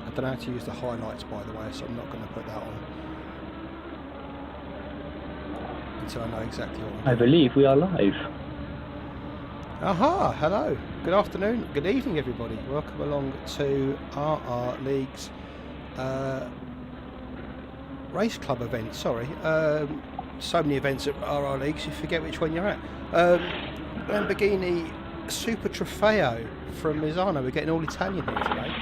I don't know how to use the highlights, by the way, so I'm not going to put that on until I know exactly what I'm doing. I believe we are live. Aha, hello, good afternoon, good evening everybody. Welcome along to RRLeagues Race Club event, sorry. So many events at RRLeagues, you forget which one you're at. Lamborghini Super Trofeo from Misano. We're getting all Italian here today.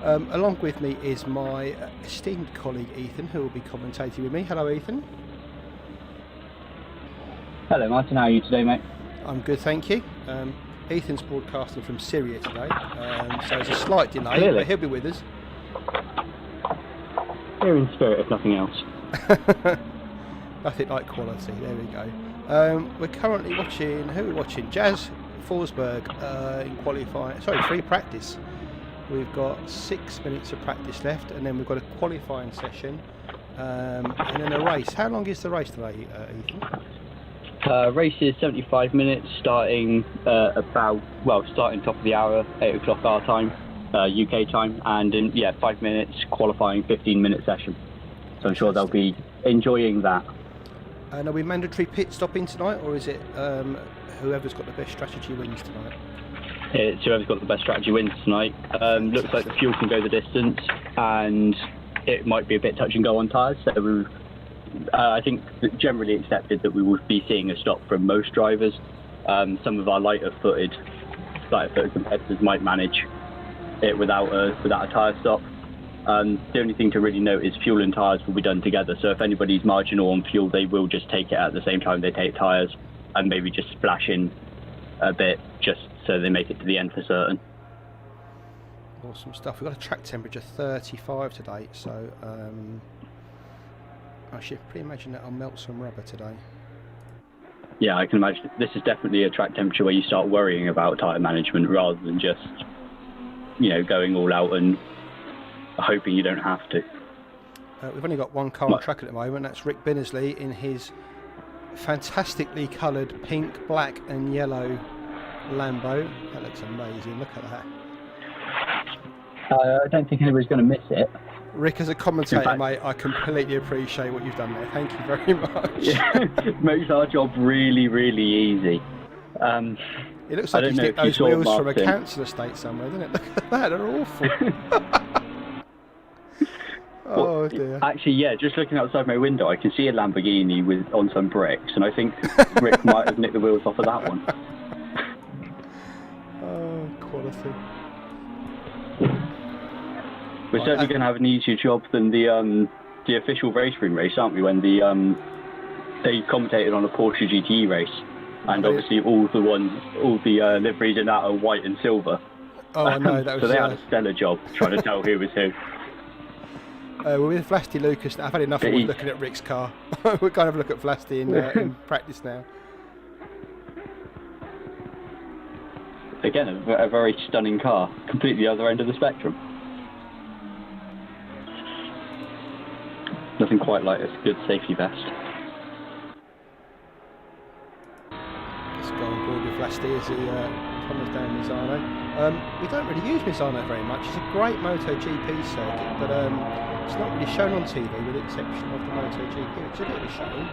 Along with me is my esteemed colleague Ethan, who will be commentating with me. Hello Ethan. Hello Martin, how are you today, mate? I'm good, thank you. Ethan's broadcasting from Syria today, so there's a slight delay, Clearly. but he'll be with us. Here in spirit, if nothing else. Nothing like quality, there we go. We're currently watching, who are we watching? Jazz Forsberg in qualifying, sorry, free practice. We've got 6 minutes of practice left, and then we've got a qualifying session, and then a race. How long is the race today, Ethan? Race is 75 minutes, starting starting top of the hour, 8 o'clock our time, UK time, and in 5 minutes qualifying, 15-minute session. So I'm sure they'll be enjoying that. And are we mandatory pit stopping tonight, or is it whoever's got the best strategy wins tonight? It's whoever's got the best strategy wins tonight. Looks like the fuel can go the distance, and it might be a bit touch and go on tyres. So I think generally accepted that we will be seeing a stop from most drivers. Some of our lighter footed competitors might manage it without a tyre stop. The only thing to really note is fuel and tyres will be done together. So if anybody's marginal on fuel, they will just take it at the same time they take tyres, and maybe just splash in a bit just so they make it to the end for certain. Awesome stuff. We've got a track temperature 35 today, so I should pretty imagine that I'll melt some rubber today. Yeah, I can imagine. This is definitely a track temperature where you start worrying about tyre management rather than just, going all out and hoping you don't have to. We've only got one car on track at the moment. That's Rick Binnersley in his fantastically coloured pink, black and yellow Lambo. That looks amazing. Look at that. I don't think anybody's going to miss it. Rick, as a commentator, mate, I completely appreciate what you've done there. Thank you very much. Yeah, it makes our job really, really easy. It looks like he's nicked those wheels from a council estate somewhere, doesn't it? Look at that, they're awful. Oh dear. Actually, yeah, just looking outside my window, I can see a Lamborghini on some bricks, and I think Rick might have nicked the wheels off of that one. Oh, quality. We're certainly going to have an easier job than the official race aren't we? When they commentated on a Porsche GTE race, and obviously all the liveries in that are white and silver. Oh no, that was so they had a stellar job trying to tell who was who. We're with Vlasti Lucas now. I've had enough of looking at Rick's car. We're going to have a look at Vlasti in practice now. Again, a very stunning car, completely the other end of the spectrum. Nothing quite like a good safety vest. Let's go on board with Vlasti as he comes down Misano. We don't really use Misano very much. It's a great MotoGP circuit, but it's not really shown on TV with the exception of the MotoGP, which is a bit of a shame.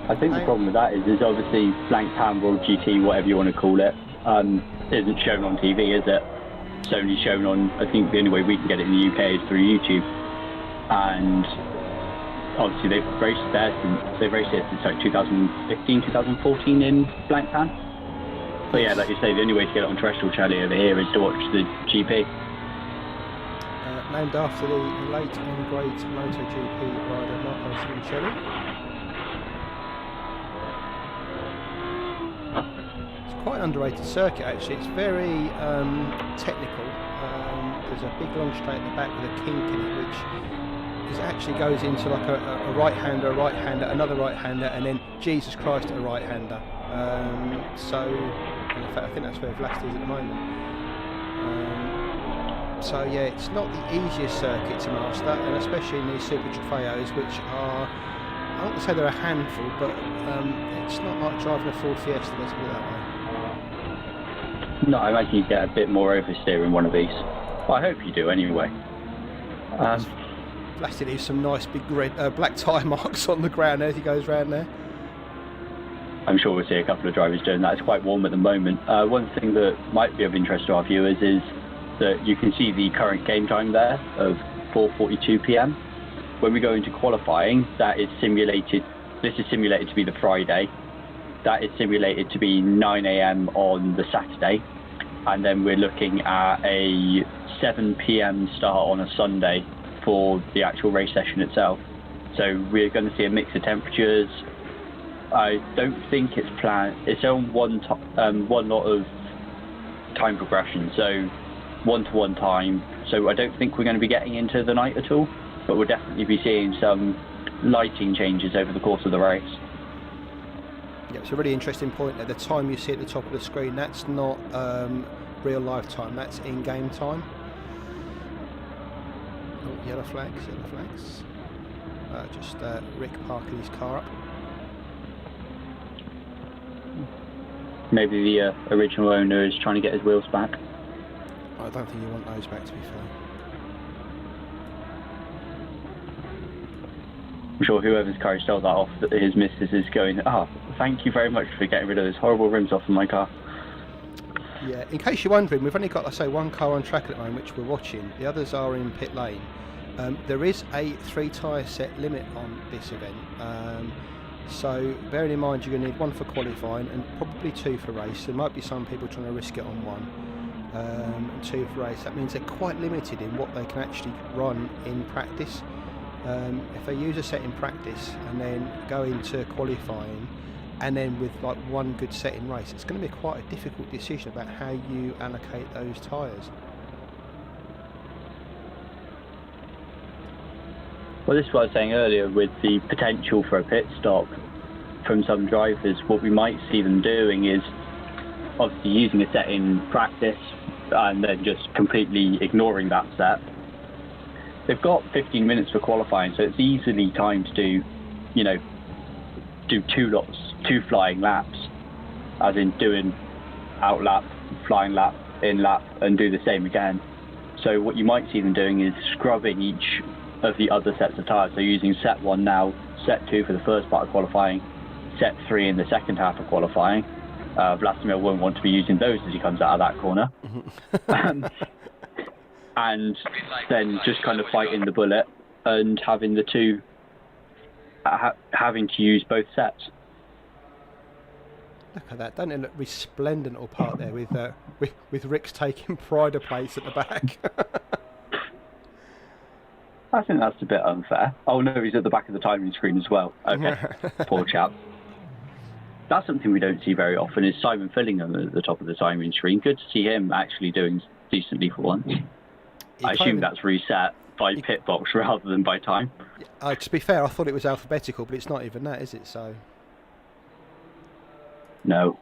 I think the problem with that is obviously blank pan World GT, whatever you want to call it, isn't shown on TV, is it? It's only shown on, I think the only way we can get it in the UK is through YouTube. And obviously they've raced it since like 2015, 2014 in blank pan. But yeah, like you say, the only way to get it on terrestrial channel over here is to watch the GP. Named after the late and great MotoGP rider Marco Simoncelli. It's quite an underrated circuit actually. It's very technical. There's a big long straight at the back with a kink in it, which actually goes into like a right-hander, another right-hander, and then Jesus Christ, a right-hander. So, in fact, I think that's where Vlasti is at the moment. So yeah, it's not the easiest circuit to master, and especially in these Super Trofeos, which are, I won't say they're a handful, but it's not like driving a Ford Fiesta, let's put it that way. No, I imagine you get a bit more oversteer in one of these. Well, I hope you do anyway. Blasted, leaves some nice big red, black tyre marks on the ground as he goes round there. I'm sure we'll see a couple of drivers doing that. It's quite warm at the moment. One thing that might be of interest to our viewers is that you can see the current game time there of 4:42 p.m. When we go into qualifying, that is simulated. This is simulated to be the Friday. That is simulated to be 9 a.m. on the Saturday. And then we're looking at a 7 p.m. start on a Sunday for the actual race session itself. So we're going to see a mix of temperatures. I don't think it's planned. It's on one lot of time progression, so 1-to-1 time. So I don't think we're going to be getting into the night at all, but we'll definitely be seeing some lighting changes over the course of the race. Yeah, it's a really interesting point there. The time you see at the top of the screen, that's not real life time, that's in-game time. Oh, yellow flags, yellow flags. Just Rick parking his car up. Maybe the original owner is trying to get his wheels back. I don't think you want those back, to be fair. I'm sure whoever's car he stole that off, his missus is going, thank you very much for getting rid of those horrible rims off of my car. Yeah, in case you're wondering, we've only got, I say, one car on track at the moment, which we're watching. The others are in pit lane. There is a 3 tyre set limit on this event. So bearing in mind you're going to need 1 for qualifying and probably 2 for race. There might be some people trying to risk it on 1 and 2 for race. That means they're quite limited in what they can actually run in practice. If they use a set in practice and then go into qualifying and then with like 1 good set in race, it's going to be quite a difficult decision about how you allocate those tyres. Well, this is what I was saying earlier with the potential for a pit stop from some drivers. What we might see them doing is obviously using a set in practice and then just completely ignoring that set. They've got 15 minutes for qualifying, so it's easily time to do 2 flying laps, as in doing out lap, flying lap, in lap, and do the same again. So what you might see them doing is scrubbing each of the other sets of tyres. So using set 1 now, set 2 for the first part of qualifying, set 3 in the second half of qualifying. Vladimir won't want to be using those as he comes out of that corner. And then just kind of fighting the bullet and having the 2 having to use both sets. Look at that, don't it look resplendent all part there with Rick's taking pride of place at the back. I think that's a bit unfair. Oh no, he's at the back of the timing screen as well. Okay, poor chap. That's something we don't see very often, is Simon Fillingham at the top of the timing screen. Good to see him actually doing decently for once. I assume that's reset by pit box rather than by time. To be fair, I thought it was alphabetical, but it's not even that, is it? So no.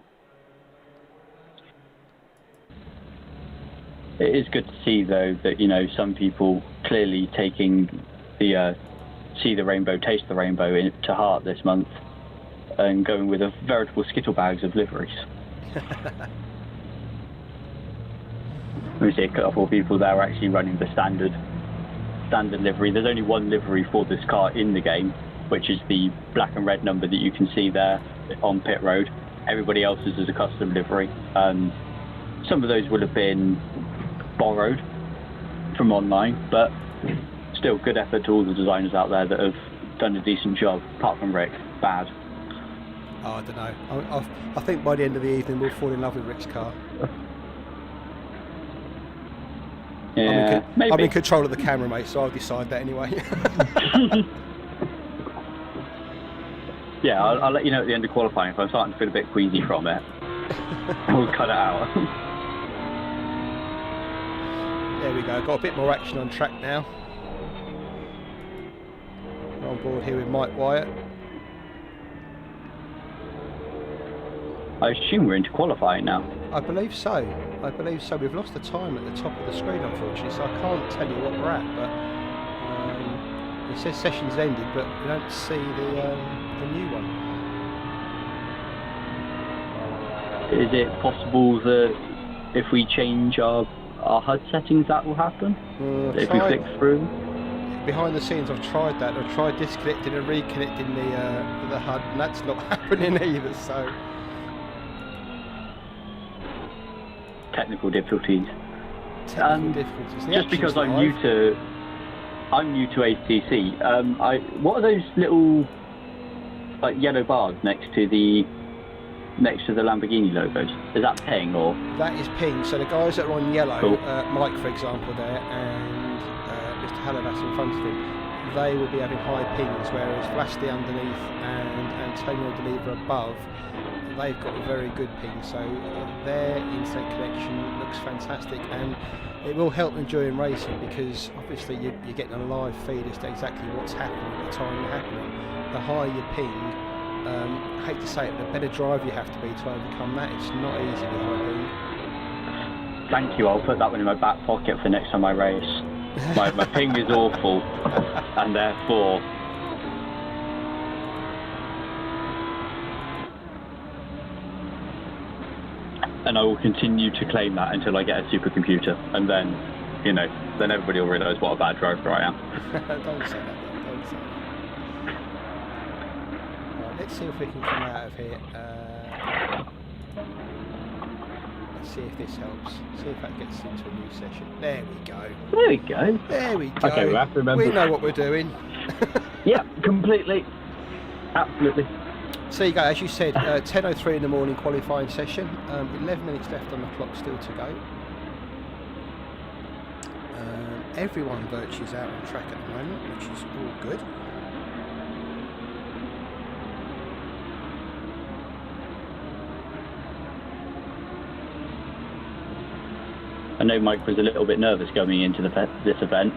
It is good to see, though, that some people clearly taking the see the rainbow, taste the rainbow to heart this month, and going with a veritable skittle bags of liveries. We see a couple of people there actually running the standard livery. There's only 1 livery for this car in the game, which is the black and red number that you can see there on pit road. Everybody else's is a custom livery. Some of those would have been borrowed from online, but still good effort to all the designers out there that have done a decent job. Apart from Rick, bad. Oh, I don't know. I think by the end of the evening we'll fall in love with Rick's car. Yeah, maybe. I'm in control of the camera, mate, so I'll decide that anyway. Yeah, I'll let you know at the end of qualifying if I'm starting to feel a bit queasy from it. We'll cut it out. There we go, got a bit more action on track now. We're on board here with Mike Wyatt. I assume we're into qualifying now. I believe so. We've lost the time at the top of the screen, unfortunately, so I can't tell you what we're at, but it says session's ended, but we don't see the new one. Is it possible that if we change our our HUD settings that will happen if we flick through. Behind the scenes, I've tried that. I've tried disconnecting and reconnecting the HUD, and that's not happening either. So technical difficulties. Just because I'm new to ACC. What are those little like yellow bars next to the Lamborghini logos? Is that ping or? That is ping. So the guys that are on yellow, cool. Mike for example there, and Mr. Halavas in front of him, they will be having high pings, whereas Vlasti underneath and Antonio Deliva above, they've got a very good ping. So their internet connection looks fantastic, and it will help them during racing because obviously you're getting a live feed as to exactly what's happening at the time you're happening. The higher your ping, I hate to say it, the better driver you have to be to overcome that. It's not easy with high ping. Thank you, I'll put that one in my back pocket for next time I race. My ping is awful, and therefore I will continue to claim that until I get a supercomputer, and then, then everybody will realise what a bad driver I am. Don't say that. Let's see if we can come out of here. Let's see if this helps. See if that gets into a new session. There we go. There we go. Okay, we have to remember. We know what we're doing. Yeah, completely. Absolutely. So you go, as you said, 10:03 in the morning qualifying session. 11 minutes left on the clock still to go. Everyone virtually is out on track at the moment, which is all good. I know Mike was a little bit nervous going into this event,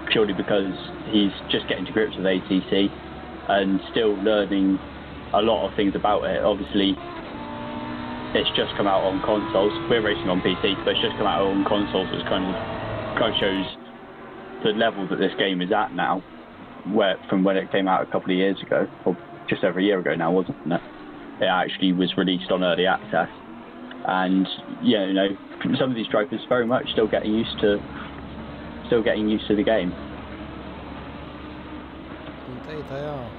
purely because he's just getting to grips with ACC and still learning a lot of things about it. Obviously, it's just come out on consoles. We're racing on PC, but it's just come out on consoles, which kind of shows the level that this game is at now, from when it came out a couple of years ago, or just over a year ago now, wasn't it? It actually was released on early access, and some of these drivers very much still getting used to the game. Indeed they are.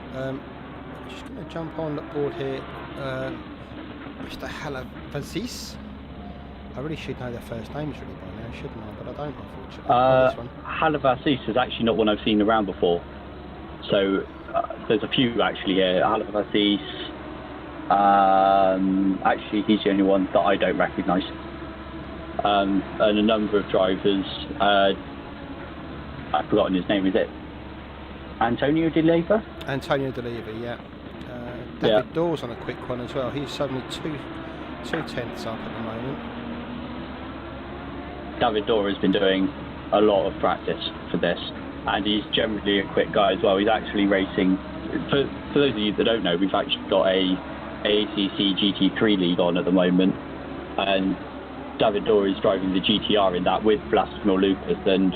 Just going to jump on the board here. Mr. Halavazis. I really should know their first names really by now, shouldn't I? But I don't, unfortunately. This one. Halavazis is actually not one I've seen around before. So there's a few actually here. Halavazis. Actually, he's the only one that I don't recognise. And a number of drivers. I've forgotten his name. Is it Antonio Deliva? Antonio Deliva, yeah. David Dawes on a quick one as well. He's suddenly two tenths up at the moment. David Dawes has been doing a lot of practice for this, and he's generally a quick guy as well. He's actually racing. For those of you that don't know, we've actually got a ACC GT3 league on at the moment, and David Dawes is driving the GTR in that with Vladimir Lucas, and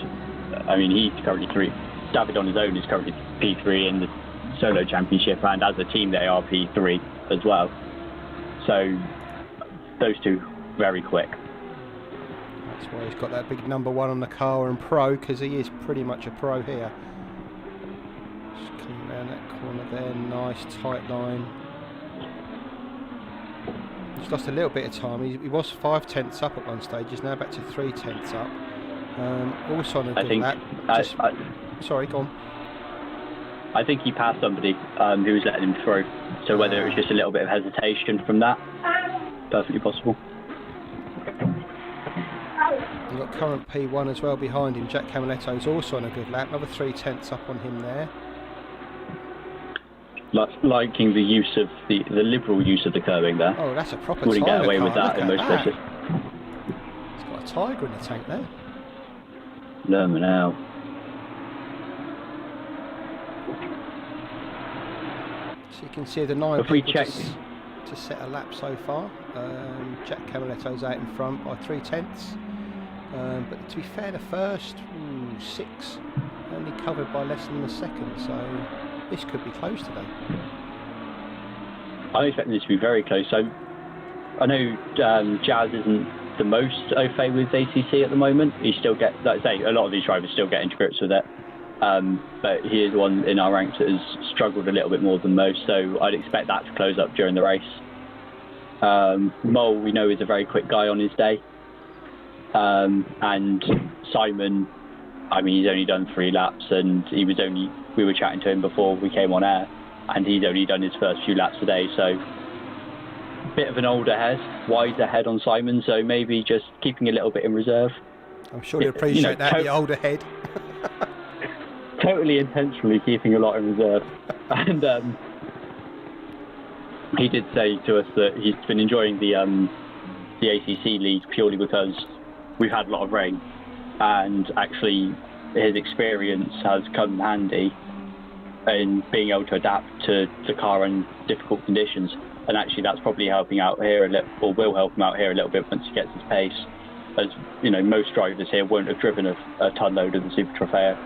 I mean he's currently David on his own is currently P3 in the solo championship, and as a team they are P3 as well. So those two very quick. That's why he's got that big number 1 on the car and pro, because he is pretty much a pro here. Just coming around that corner there, nice tight line. He's lost a little bit of time. He was 5 tenths up at one stage. He's now back to 3 tenths up. Also on a good lap. Sorry, go on. I think he passed somebody who was letting him through. So whether it was just a little bit of hesitation from that, perfectly possible. You've got current P1 as well behind him. Jack Camiletto's also on a good lap. Another 3 tenths up on him there. Liking the use of the liberal use of the curbing there. Oh, that's a proper Wouldn't tiger get away car. with that in most places. It's got a tiger in the tank there. Now. So you can see the 9 if we people check to set a lap so far. Jack Camiletto's out in front by 3 tenths. But to be fair, the first 6 only covered by less than the second, so this could be close today. I'm expecting this to be very close. So I know Jazz isn't the most au fait with ACC at the moment. He still gets, like I say, a lot of these drivers still get into grips with it. But he is one in our ranks that has struggled a little bit more than most, so I'd expect that to close up during the race. Mole, we know, is a very quick guy on his day. And Simon, I mean, he's only done 3 laps, and we were chatting to him before we came on air, and he's only done his first few laps today, so bit of an older head, wiser head on Simon, so maybe just keeping a little bit in reserve. I'm sure you appreciate that, the older head. Totally intentionally keeping a lot in reserve. And he did say to us that he's been enjoying the ACC league purely because we've had a lot of rain, and actually his experience has come handy in being able to adapt to the car in difficult conditions. And actually that's probably helping out here a little, or will help him out here a little bit once he gets his pace. As you know, most drivers here won't have driven a ton load of the Super Trofeo.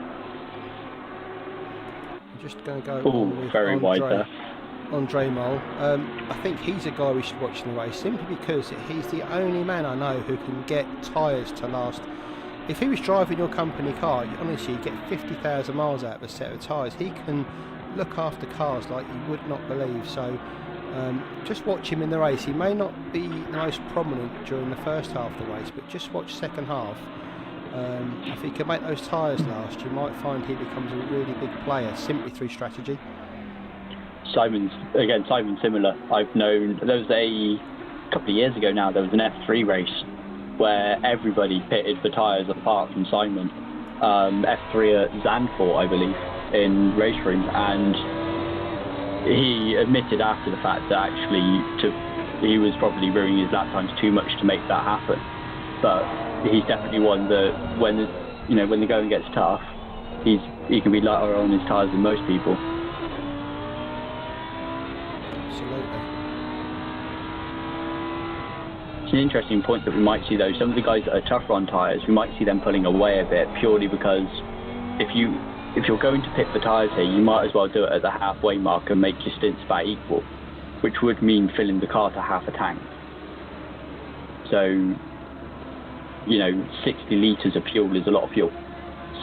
I'm just going to go with very wide there. Andre Mole. I think he's a guy we should watch in the race, simply because he's the only man I know who can get tyres to last. If he was driving your company car, honestly, you'd get 50,000 miles out of a set of tyres. He can look after cars like you would not believe. So just watch him in the race. He may not be the most prominent during the first half of the race, but just watch second half. If he can make those tyres last, you might find he becomes a really big player simply through strategy. Simon's similar. I've known, there was a couple of years ago now, there was an F3 race where everybody pitted for tyres apart from Simon. F3 at Zandvoort, I believe, in race room, and he admitted after the fact that actually he was probably ruining his lap times too much to make that happen. But he's definitely one that when the going gets tough, he can be lighter on his tyres than most people. Absolutely. It's an interesting point that we might see though. Some of the guys that are tougher on tyres, we might see them pulling away a bit, purely because if you're going to pit for tyres here, you might as well do it at the halfway mark and make your stints about equal, which would mean filling the car to half a tank. So, 60 litres of fuel is a lot of fuel.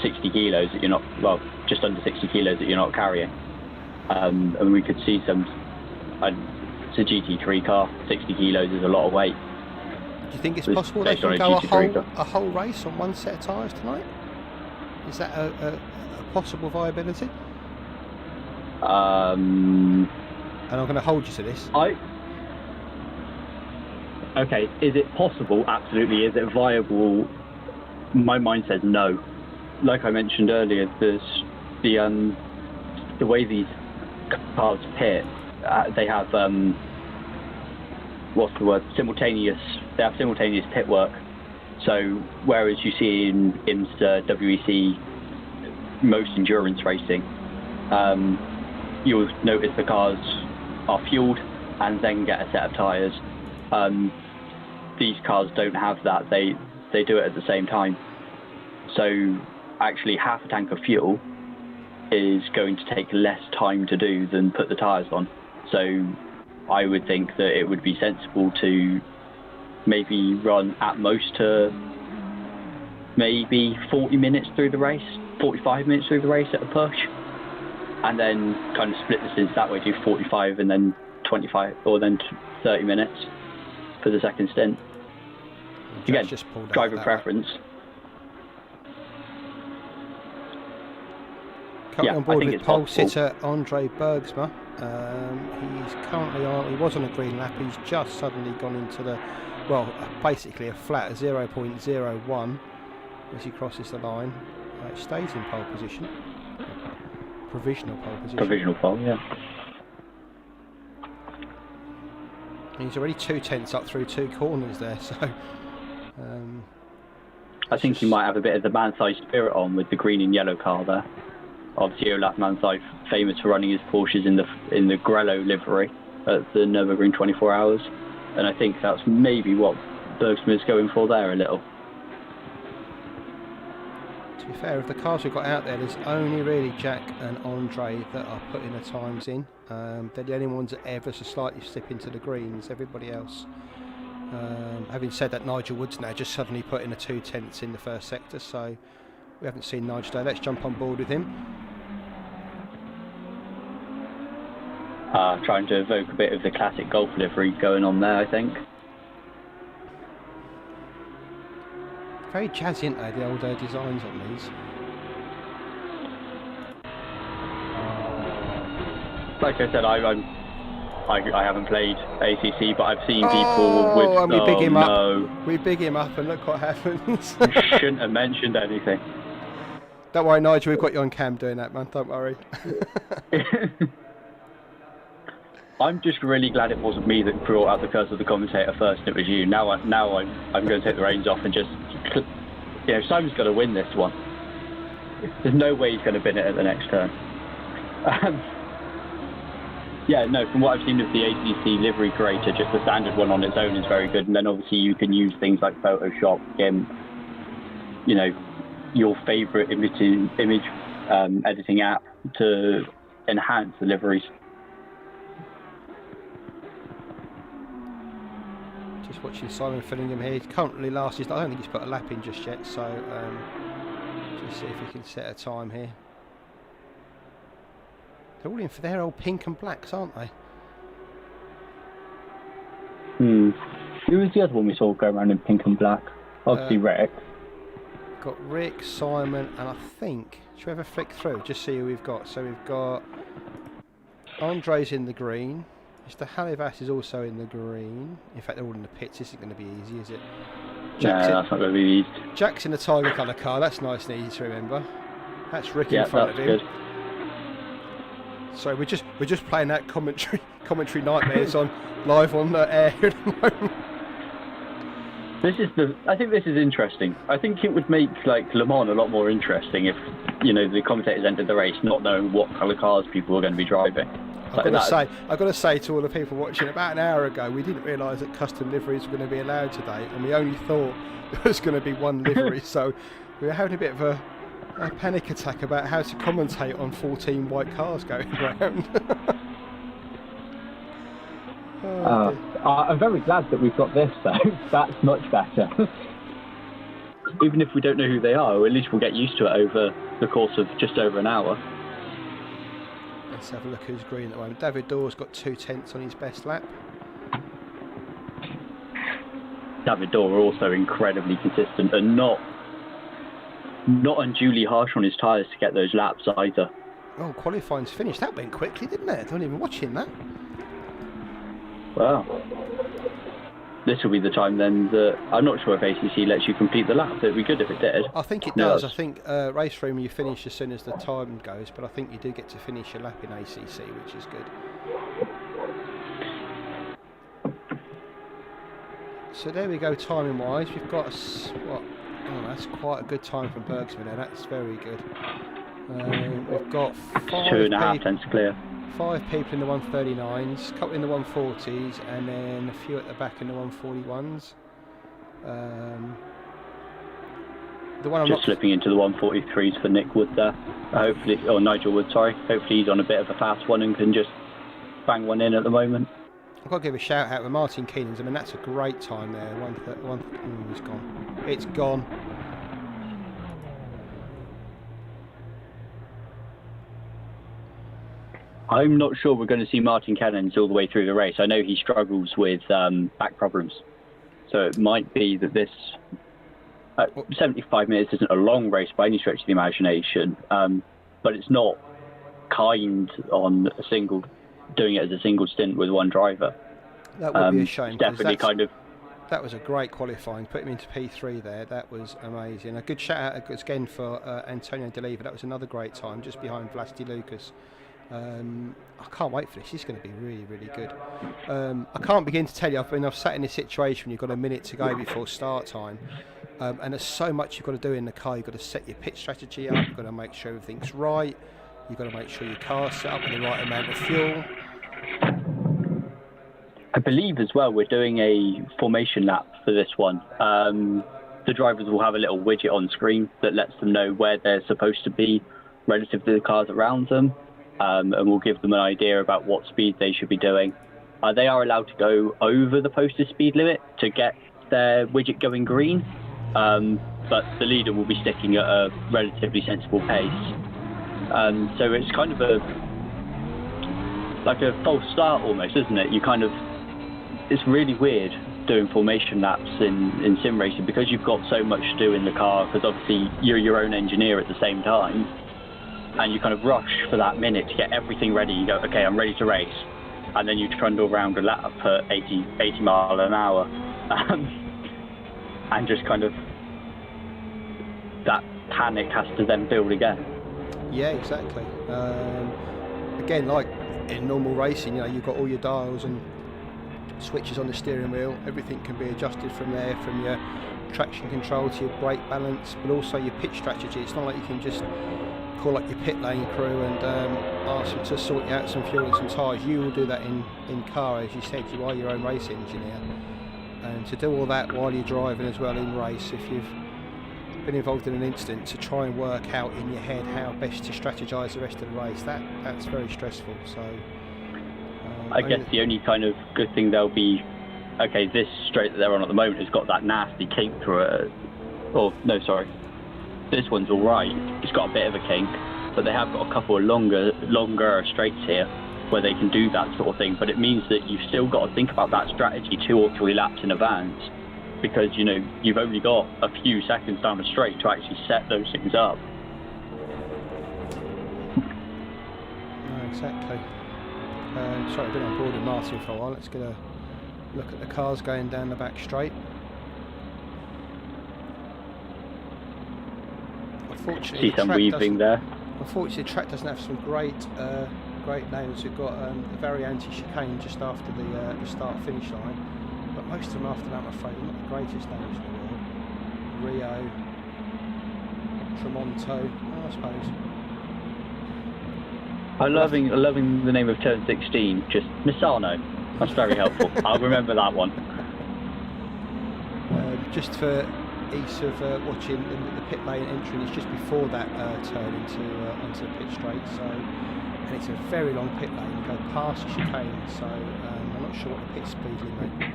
60 kilos that you're not, well, just under 60 kilos that you're not carrying. And we could see it's a GT3 car, 60 kilos is a lot of weight. Do you think it's possible they can go a whole race on one set of tyres tonight? Is that a possible viability? And I'm going to hold you to this. Okay, is it possible? Absolutely. Is it viable? My mind says no. Like I mentioned earlier, the way these cars pit, they have what's the word? They have simultaneous pit work. So whereas you see in IMSA, WEC, most endurance racing, you'll notice the cars are fueled and then get a set of tyres. These cars don't have that. They do it at the same time. So actually half a tank of fuel is going to take less time to do than put the tyres on. So I would think that it would be sensible to maybe run at most to maybe 40 minutes through the race, 45 minutes through the race at a push, and then kind of split the stints that way, do 45 and then 25 or then 30 minutes for the second stint. Again, just driver preference. Currently on board with pole sitter Andre Bergsma. He's currently he was on a green lap. He's just suddenly gone into basically a flat 0.01 as he crosses the line. Stays in pole position. Provisional pole position. Provisional pole, yeah. He's already 2/10 up through 2 corners there, so. I think he might have a bit of the Mansai spirit on with the green and yellow car there. Obviously, Olaf Mansai, famous for running his Porsches in the Grello livery at the Nürburgring 24 Hours, and I think that's maybe what Bergsma is going for there a little. To be fair, of the cars we've got out there, there's only really Jack and Andre that are putting the times in. They're the only ones that ever so slightly slip into the greens. Everybody else Having said that, Nigel Wood's now just suddenly put in a 2/10 in the first sector, so we haven't seen Nigel today. Let's jump on board with him. Trying to evoke a bit of the classic golf livery going on there, I think. Very jazzy, aren't they, the old designs on these? Like I said, I haven't played ACC, but I've seen people with. And we big him up. No. We big him up, and look what happens. Shouldn't have mentioned anything. Don't worry, Nigel. We've got you on cam doing that, man. Don't worry. I'm just really glad it wasn't me that brought out the curse of the commentator first. It was you. Now I'm going to take the reins off and just, Simon's got to win this one. There's no way he's going to win it at the next turn. From what I've seen of the ACC livery creator, just the standard one on its own is very good, and then obviously you can use things like Photoshop, GIMP, your favourite image editing app to enhance the liveries. Just watching Simon Fillingham here. He's currently last. I don't think he's put a lap in just yet, so just see if we can set a time here. They're all in for their old pink and blacks, aren't they? Who was the other one we saw go around in pink and black? Obviously Rick. Got Rick, Simon, and I think, should we have a flick through? Just see who we've got. So we've got Andre's in the green. Mr. Halivas is also in the green. In fact, they're all in the pits. This isn't going to be easy, is it? Jackson, that's not going to be easy. Jack's in the tiger colour car. That's nice and easy to remember. That's Rick in front of him. Good. So we're just playing that commentary nightmares on live on air at the moment. I think this is interesting. I think it would make Le Mans a lot more interesting if the commentators entered the race not knowing what colour cars people were going to be driving. I've got to say to all the people watching, about an hour ago we didn't realise that custom liveries were going to be allowed today, and we only thought there was going to be one livery. So we were having a bit of a panic attack about how to commentate on 14 white cars going around. I'm very glad that we've got this, though. That's much better. Even if we don't know who they are, at least we'll get used to it over the course of just over an hour. Let's have a look who's green at the moment. David Dorr's got 2/10 on his best lap. David Dorr also incredibly consistent and not unduly harsh on his tyres to get those laps either. Oh, qualifying's finished. That went quickly, didn't it? I don't even watch him that. Wow. This will be the time then that I'm not sure if ACC lets you complete the lap. It'd be good if it did. I think it does. I think race room you finish as soon as the time goes, but I think you do get to finish your lap in ACC, which is good. So there we go, timing wise. We've got that's quite a good time from Bergsman there. That's very good. We've got 2.5 tenths clear. 5 people in the 139s, a couple in the 140s, and then a few at the back in the 141s. The one I'm just slipping into the 143s for Nick Wood there. Nigel Wood, sorry. Hopefully he's on a bit of a fast one and can just bang one in at the moment. I've got to give a shout out to Martin Keenan's. I mean, that's a great time there. It's gone. It's gone. I'm not sure we're going to see Martin Cannons all the way through the race. I know he struggles with back problems. So it might be that this 75 minutes isn't a long race by any stretch of the imagination, but it's not kind on doing it as a single stint with one driver. That would be a shame. Definitely that was a great qualifying. Put him into P3 there. That was amazing. A good shout out again for Antonio D'Oliva. That was another great time, just behind Vlasti Lucas. I can't wait for this. This is going to be really, really good. I can't begin to tell you. I've sat in this situation when you've got a minute to go before start time, and there's so much you've got to do in the car. You've got to set your pit strategy up. You've got to make sure everything's right. You've got to make sure your car's set up with the right amount of fuel. I believe as well we're doing a formation lap for this one. The drivers will have a little widget on screen that lets them know where they're supposed to be relative to the cars around them. And we'll give them an idea about what speed they should be doing. they are allowed to go over the posted speed limit to get their widget going green, but the leader will be sticking at a relatively sensible pace. So it's kind of like a false start almost, isn't it? It's really weird doing formation laps in sim racing, because you've got so much to do in the car, because obviously you're your own engineer at the same time, and you kind of rush for that minute to get everything ready. You go, okay, I'm ready to race, and then you trundle around a lap at 80 mile an hour, and just kind of that panic has to then build again. Yeah, exactly. Again, like in normal racing, you've got all your dials and switches on the steering wheel. Everything can be adjusted from there, from your traction control to your brake balance, but also your pitch strategy. It's not like you can just call up your pit lane crew and ask them to sort you out some fuel and some tyres. You will do that in car, as you said. You are your own race engineer, and to do all that while you're driving as well in race, if you've been involved in an incident, to try and work out in your head how best to strategise the rest of the race, that's very stressful. So I guess the only kind of good thing there'll be, okay, this straight that they're on at the moment has got that nasty kink through it. Oh, no, sorry. This one's all right. It's got a bit of a kink, but they have got a couple of longer straights here where they can do that sort of thing. But it means that you've still got to think about that strategy 2 or 3 laps in advance, because you've only got a few seconds down the straight to actually set those things up. No, exactly. Sorry, I've been on board with Martin for a while. Let's get a look at the cars going down the back straight. Unfortunately, see some weaving there. Unfortunately, the track doesn't have some great names. We've got a very anti-chicane just after the start-finish line, but most of them after that, I'm afraid, are not the greatest names in the world. Rio, Tramonto, I suppose. I'm loving the name of turn 16, just Misano. That's very helpful. I'll remember that one. Just for ease of watching the pit lane entry, it's just before that turn onto the pit straight. So, and it's a very long pit lane. You go past the chicane. So I'm not sure what the pit speed limit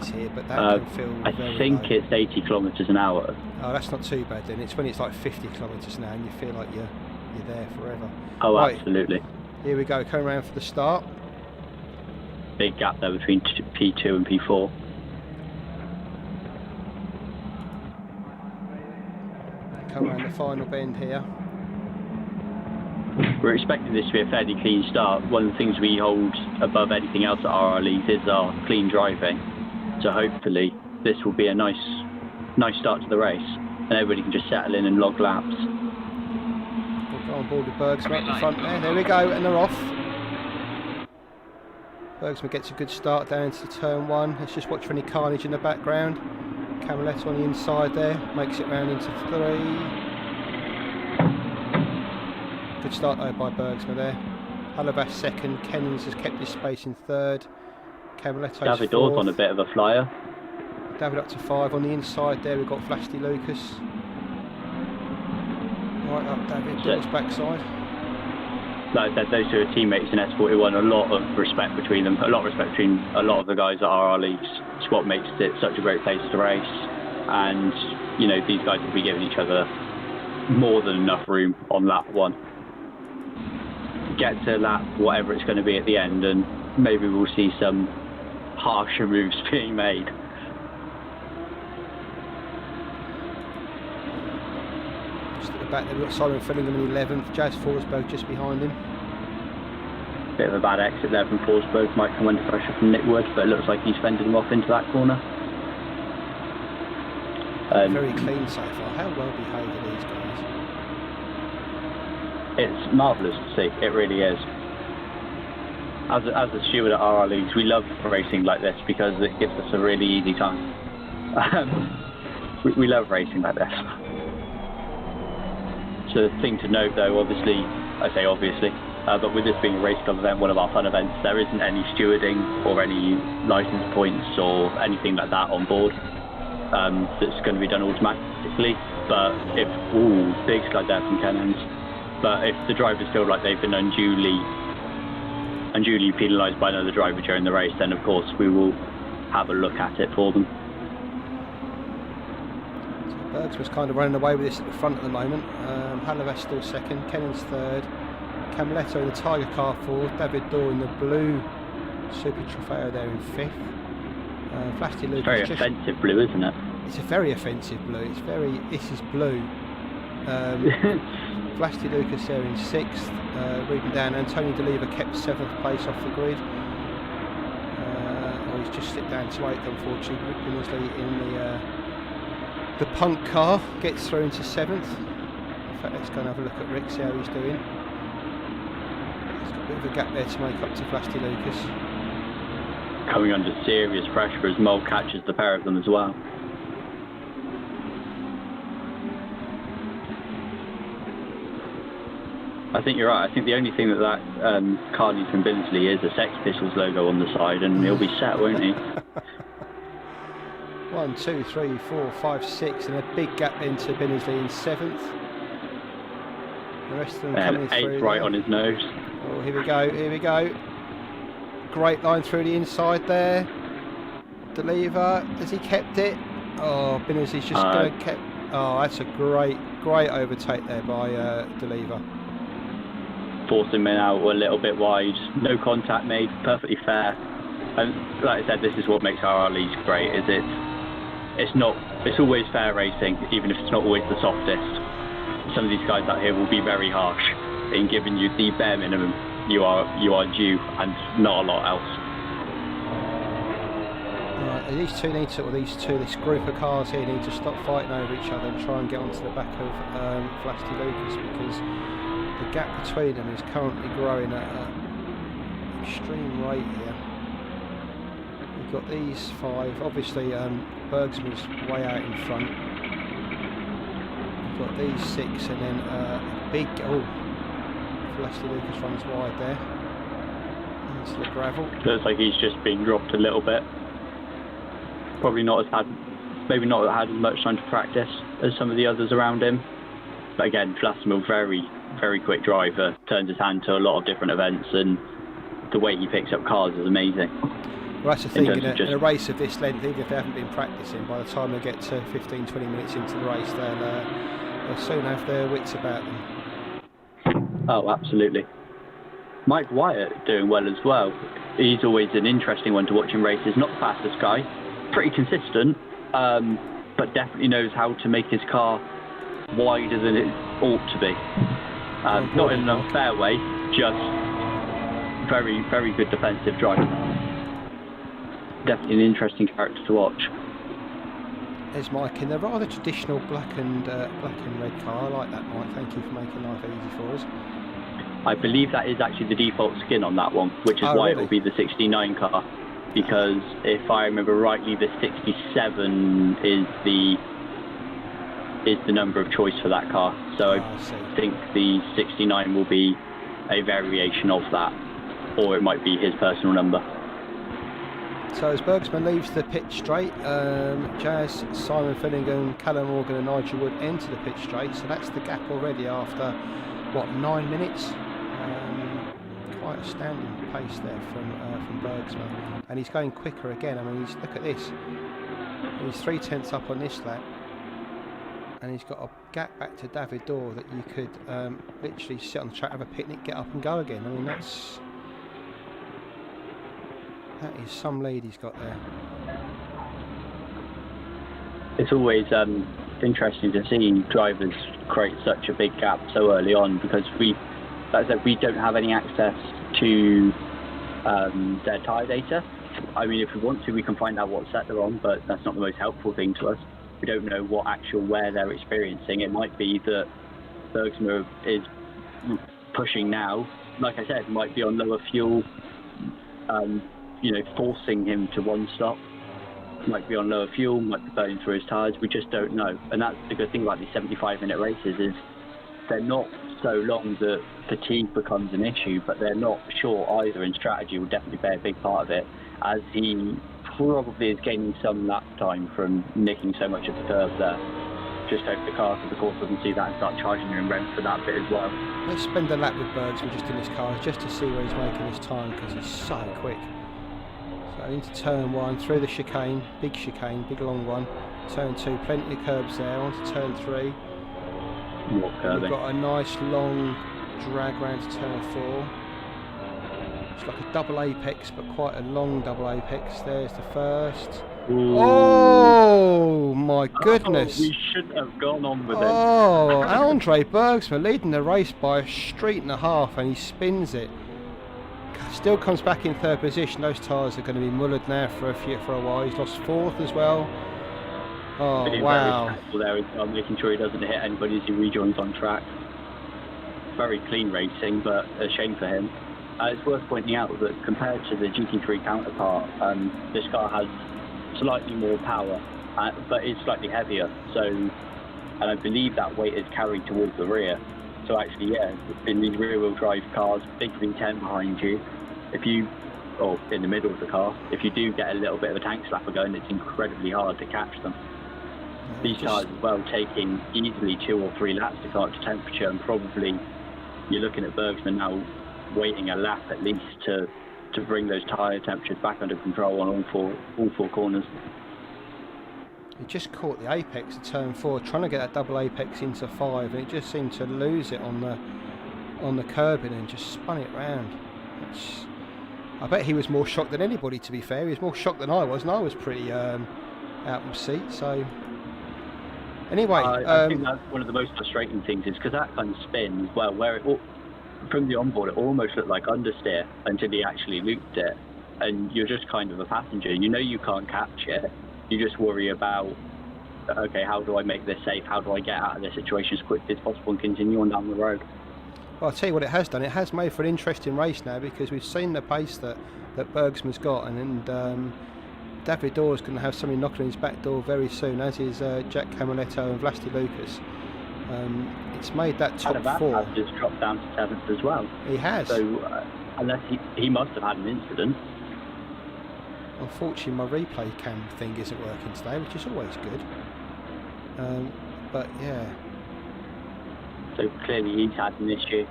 is here, but that can feel I think low. it's 80 kilometres an hour. Oh, that's not too bad then. It's when it's like 50 kilometres an hour and you feel like you're there forever. Oh, right, absolutely. Here we go, coming around for the start. Big gap there between P2 and P4. Come around the final bend here. We're expecting this to be a fairly clean start. One of the things we hold above anything else at RRLeagues is our clean driving. So hopefully this will be a nice start to the race, and everybody can just settle in and log laps. We'll go on board with Bergsma at the front there. There we go, and they're off. Bergsma gets a good start down to turn 1. Let's just watch for any carnage in the background. Camiletto on the inside there, makes it round into 3. Good start though by Bergsma there. Halavas second, Kennings has kept his space in 3rd. Camiletto's David 4th. Dawes on a bit of a flyer. David up to 5. On the inside there we've got Flasty Lucas. Right up David Dawes backside. Like I said, those two are teammates in S41. A lot of respect between them. A lot of respect between a lot of the guys at RRLeagues. It's what makes it such a great place to race. And, these guys will be giving each other more than enough room on lap 1. Get to lap whatever it's going to be at the end, and maybe we'll see some harsher moves being made. Just at the back there we've got Simon Fillingham in 11th, Jazz Forsberg just behind him. Bit of a bad exit there from Forsberg, might come under pressure from Nick Wood, but it looks like he's fended him off into that corner. Very clean so far. How well behaved are these guys? It's marvellous to see, it really is. As a steward at RRLeagues, we love racing like this because it gives us a really easy time. We love racing like this. So the thing to note though, obviously, I say obviously, but with this being a RaceClub event, one of our fun events, there isn't any stewarding or any licence points or anything like that on board. That's going to be done automatically. But if big slide there from Kennings. But if the drivers feel like they've been unduly unduly penalised by another driver during the race, then of course we will have a look at it for them. So Bergsman's kind of running away with this at the front at the moment. Halavas still second, Kennan's third, Camiletto in the Tiger car fourth, David Dorr in the blue Super Trofeo there in fifth. Flasty Lucas, very offensive blue, isn't it? It's a very offensive blue. It's very. This is blue. Flasty Lucas there in sixth. Reading down, Antonio D'Oliva kept seventh place off the grid. He's just slipped down to eighth, unfortunately. Rick Binnersley in the punk car gets through into seventh. In fact, let's go and have a look at Rick, see how he's doing. He's got a bit of a gap there to make up to Flasty Lucas. Coming under serious pressure as Mole catches the pair of them as well. I think you're right. I think the only thing that car needs from Binnersley is a Sex Pistols logo on the side, and he'll be set, won't he? 1, 2, 3, 4, 5, 6, and a big gap into Binnersley in seventh. The rest of them coming through. Eighth right on his nose. Oh, here we go, here we go. Great line through the inside there. D'Oliva, has he kept it? Oh, Binnersley's just going to keep. Oh, that's a great overtake there by D'Oliva. Forcing him out a little bit wide. No contact made, perfectly fair. And like I said, this is what makes RRLeagues great. Is it's always fair racing, even if it's not always the softest. Some of these guys out here will be very harsh in giving you the bare minimum you are due, and not a lot else. Right, these two need to, or this group of cars here need to stop fighting over each other and try and get onto the back of Flasty Lucas, because the gap between them is currently growing at an extreme rate here. We've got these five. Obviously, Bergsman's way out in front. We've got these six, and then a big. Flasty Lucas runs wide there into the gravel. Looks like he's just been dropped a little bit. Probably not had as much time to practice as some of the others around him. But again, Flasty, very quick driver, turns his hand to a lot of different events, and the way he picks up cars is amazing. Well, that's the thing, in a race of this length, even if they haven't been practicing, by the time they get to 15-20 minutes into the race, they'll soon have their wits about them. Oh, absolutely. Mike Wyatt doing well as well. He's always an interesting one to watch in races. Not the fastest guy, pretty consistent, but definitely knows how to make his car wider than it ought to be. Not in an unfair way, just very good defensive drive. Definitely an interesting character to watch. There's Mike in the rather traditional black and red car. I like that, Mike. Thank you for making life easy for us. I believe that is actually the default skin on that one, which is why it will be the 69 car. Because if I remember rightly, the 67 is the number of choice for that car. So I think the 69 will be a variation of that, or it might be his personal number. So as Bergsman leaves the pit straight, Jazz, Simon Finnegan, Callum Morgan and Nigel Wood enter the pit straight. So that's the gap already after, what, 9 minutes? Quite a standing pace there from Bergsman. And he's going quicker again. I mean, look at this. He's 3/10 up on this lap. And he's got a gap back to David Dorr that you could literally sit on the track, have a picnic, get up and go again. I mean, that is some lead he's got there. It's always interesting to see drivers create such a big gap so early on, because we don't have any access to their tyre data. I mean, if we want to, we can find out what set they're on, but that's not the most helpful thing to us. We don't know what actual wear they're experiencing. It might be that Bergsman is pushing now. Like I said, might be on lower fuel, forcing him to one stop. Might be on lower fuel, might be burning through his tyres. We just don't know. And that's the good thing about these 75-minute races, is they're not so long that fatigue becomes an issue, but they're not short either, and strategy will definitely play a big part of it, as he probably is gaining some lap time from nicking so much of the curve there. just hope the car to the course doesn't see that and start charging you in rent for that bit as well. Let's spend a lap with Bergsman just in this car, just to see where he's making his time, because he's so quick. So into turn 1, through the chicane, big long one. Turn 2, plenty of curbs there. On to turn 3. More curbing. We've got a nice long drag round to turn 4. It's like a double apex, but quite a long double apex. There's the first. Ooh. Oh my goodness! Oh, we shouldn't have gone on with it. Oh, Andre Bergsman leading the race by a street and a half, and he spins it. Still comes back in 3rd position. Those tyres are going to be mullered now for a while. He's lost 4th as well. Oh Being wow! very careful there as well, making sure he doesn't hit anybody as he rejoins on track. Very clean racing, but a shame for him. It's worth pointing out that compared to the GT3 counterpart, this car has slightly more power, but it's slightly heavier. So, and I believe that weight is carried towards the rear. So actually, yeah, in these rear-wheel drive cars, big V10 behind you, or in the middle of the car, if you do get a little bit of a tank slapper going, it's incredibly hard to catch them. These cars as well taking easily 2 or 3 laps to catch temperature, and probably you're looking at Bergsman now waiting a lap at least to bring those tyre temperatures back under control on all four corners. He just caught the apex at turn 4, trying to get that double apex into 5, and it just seemed to lose it on the curbing and just spun it round. I bet he was more shocked than anybody, to be fair. He was more shocked than I was, and I was pretty out of seat. So anyway, I think that's one of the most frustrating things, is because that kind of spin as well, where from the onboard it almost looked like understeer until he actually looped it, and you're just kind of a passenger. You know you can't catch it. You just worry about, okay, how do I make this safe? How do I get out of this situation as quickly as possible and continue on down the road? Well, I'll tell you what it has done. It has made for an interesting race now, because we've seen the pace that Bergsman's got, and David Dorr's going to have somebody knocking on his back door very soon, as is Jack Camaletto and Vlasti Lucas. It's made that top 4. Has just dropped down to 7th as well. He has. So unless he must have had an incident. Unfortunately, my replay cam thing isn't working today, which is always good. But yeah. So clearly he's had an issue,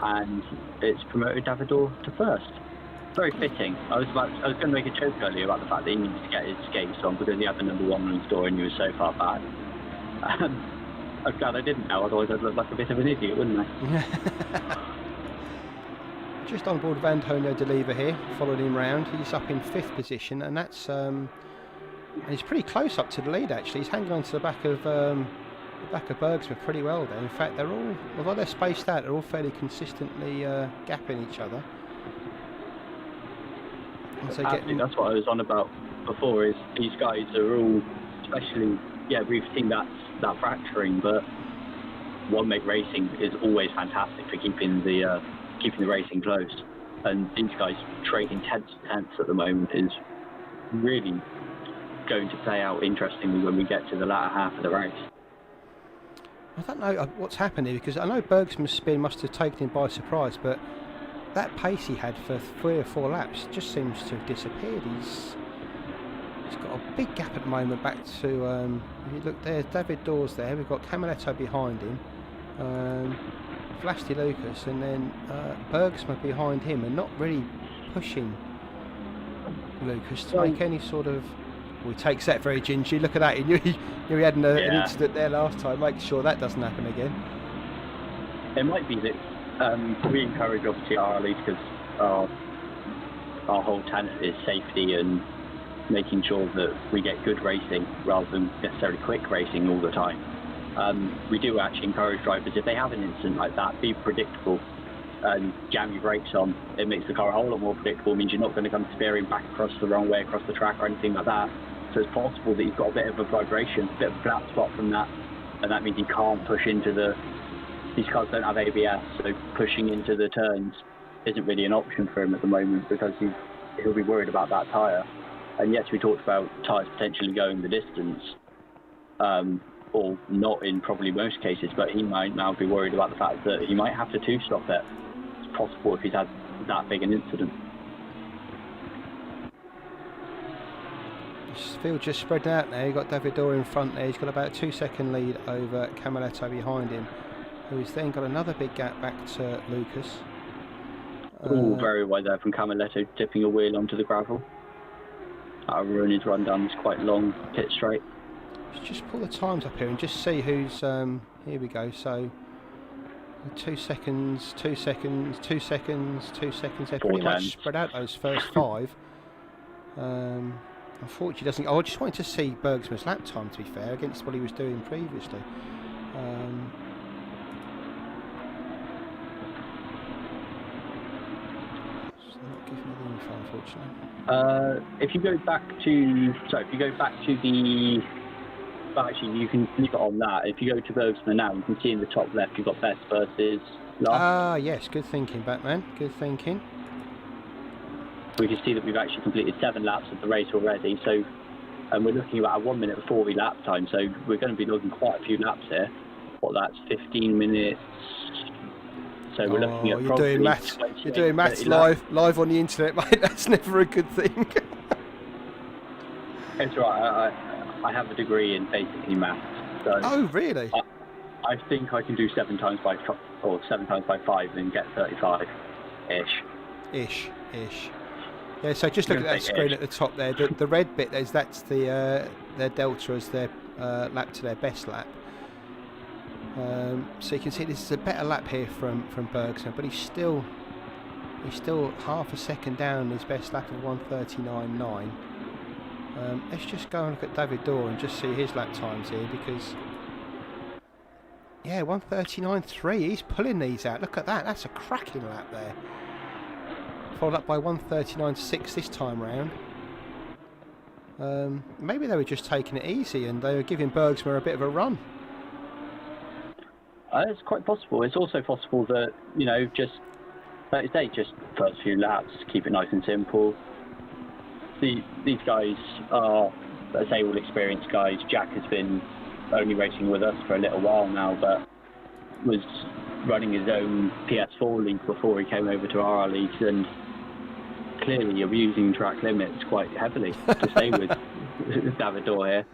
and it's promoted Davidor to 1st. Very fitting. I was going to make a joke earlier about the fact that he needed to get his skates on because he had the number 1 on his door and he was so far back. I'm glad I didn't know, otherwise I'd look like a bit of an idiot, wouldn't I? Just on board Antonio De Leva here, following him round. He's up in 5th position, and that's and he's pretty close up to the lead actually. He's hanging on to the back of Bergsman pretty well there. In fact, they're all, although they're spaced out, they're all fairly consistently gapping each other. So that's what I was on about before, is these guys are all, especially, yeah, we've seen that fracturing, but one-make racing is always fantastic for keeping the racing close. And these guys trading tenths at the moment is really going to play out interestingly when we get to the latter half of the race. I don't know what's happened here, because I know Bergsman's spin must have taken him by surprise, but that pace he had for 3 or 4 laps just seems to have disappeared. He's got a big gap at the moment back to, if you look there, David Dorr's there, we've got Camaletto behind him, Vlasti Lucas, and then Bergsman behind him, and not really pushing Lucas to make any sort of... Well, he takes that very gingerly. Look at that, he knew he had an incident there last time. Make sure that doesn't happen again. It might be that we encourage obviously RRLeagues, because our whole tenet is safety and making sure that we get good racing rather than necessarily quick racing all the time. We do actually encourage drivers, if they have an incident like that, be predictable and jam your brakes on. It makes the car a whole lot more predictable. It means you're not going to come steering back across the wrong way across the track or anything like that. So it's possible that you've got a bit of a vibration, a bit of a flat spot from that, and that means you can't push into these cars don't have ABS, so pushing into the turns isn't really an option for him at the moment, because he'll be worried about that tyre. And yes, we talked about tyres potentially going the distance, or not in probably most cases, but he might now be worried about the fact that he might have to two-stop it. It's possible if he's had that big an incident. Field just spread out now. You've got Davidor in front there. He's got about a 2-second lead over Camaletto behind him, who's then got another big gap back to Lucas. Very wide there from Camaletto, dipping a wheel onto the gravel. That'll ruin his run down this quite long pit straight. Let's just pull the times up here and just see who's... here we go. So 2 seconds, 2 seconds, 2 seconds, 2 seconds. They're pretty much spread out those first 5. Unfortunately, doesn't. I just wanted to see Bergsma's lap time, to be fair, against what he was doing previously. It's not giving me the info, unfortunately. If you go back to the. Well, actually, you can leave it on that. If you go to Bergsma now, you can see in the top left you've got best versus last. Ah, yes, good thinking, Batman. Good thinking. We can see that we've actually completed 7 laps of the race already, so and we're looking about a 1 minute 40 lap time, so we're going to be looking quite a few laps here. What, that's 15 minutes. So we're looking at probably you're doing maths live on the internet, mate. That's never a good thing. It's right. I have a degree in basically maths. So oh, really? I think I can do 7 times by 5 and get 35-ish. Ish. Yeah, so just look at that screen at the top there. The red bit, that's their delta as their lap to their best lap. So you can see this is a better lap here from Bergsma, but he's still half a second down his best lap of 1:39.9. Let's just go and look at Davidor and just see his lap times here, because yeah, 1:39.3. He's pulling these out. Look at that. That's a cracking lap there. Followed up by 1:39.6 this time round. Maybe they were just taking it easy and they were giving Bergsma a bit of a run. It's quite possible. It's also possible that, you know, just like you say, just first few laps, keep it nice and simple. These guys are, let's say, all experienced guys. Jack has been only racing with us for a little while now, but was running his own PS4 league before he came over to RRLeagues, and clearly abusing track limits quite heavily to stay with Davidor here.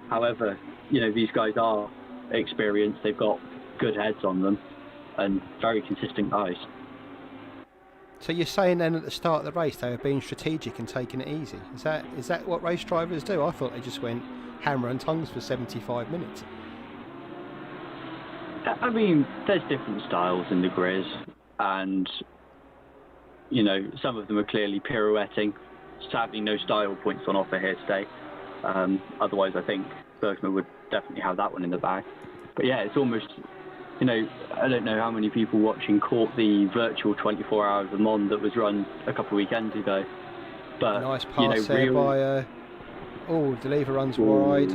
However, you know, these guys are experienced, they've got good heads on them, and very consistent guys. So you're saying then at the start of the race they were being strategic and taking it easy? Is that what race drivers do? I thought they just went hammer and tongs for 75 minutes. I mean, there's different styles in the Grizz, and you know, some of them are clearly pirouetting. Sadly, no style points on offer here today. Otherwise, I think Bergsma would definitely have that one in the bag. But yeah, it's almost, you know, I don't know how many people watching caught the virtual 24 hours of Mon that was run a couple of weekends ago. But nice pass there by. Deliver runs wide.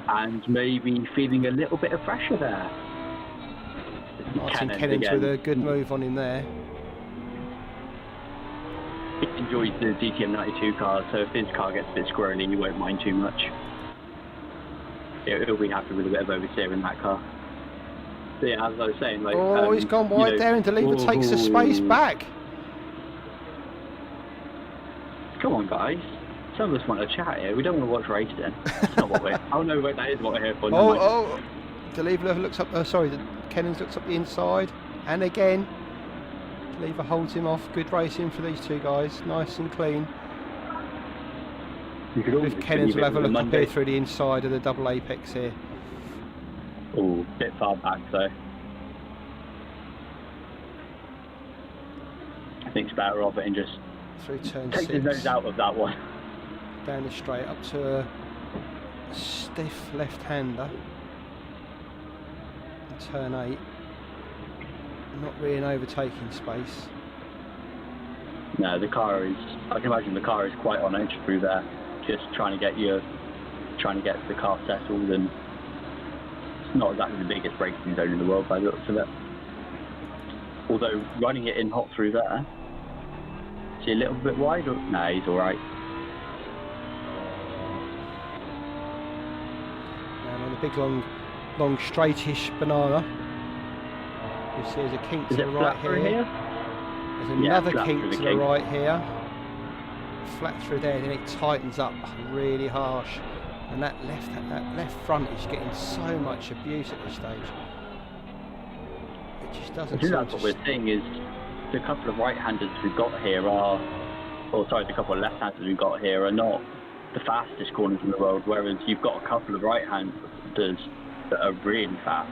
And maybe feeling a little bit of pressure there. Martin Kennins with a good move on him there. He enjoys the DTM 92 car, so if his car gets a bit squirrely, he won't mind too much. He'll be happy with a bit of oversteer in that car. So yeah, as I was saying, like, he's gone wide there, and Deliver takes the space back. Come on, guys. Some of us want to chat here. We don't want to watch racing. That's not what we're... Oh no, wait, that is what we're here for. Deliver looks up. Kennins looks up the inside, and again, Deliver holds him off. Good racing for these two guys. Nice and clean. If Kennins will have a look up here through the inside of the double apex here. Oh, bit far back though. I think it's better off it and just through turn take 6. his nose out of that one. Down the straight up to a stiff left-hander. Turn 8. Not really an overtaking space. No, the car is, I can imagine the car is quite on edge through there. Just trying to get the car settled, and it's not exactly the biggest braking zone in the world by the looks of it. Although running it in hot through there, is he a little bit wide? Or no, he's all right. And on the big long straightish banana, you see there's a kink to the right here. There's another flat kink through to the the kink. right here. Flat through there, then it tightens up really harsh. And that left front is getting so much abuse at this stage. It just I doesn't think seem that's to... what we're seeing is the couple of right-handers we've got here are, or sorry, the couple of left-handers we've got here are not the fastest corners in the world, whereas you've got a couple of right-handers that are really fast,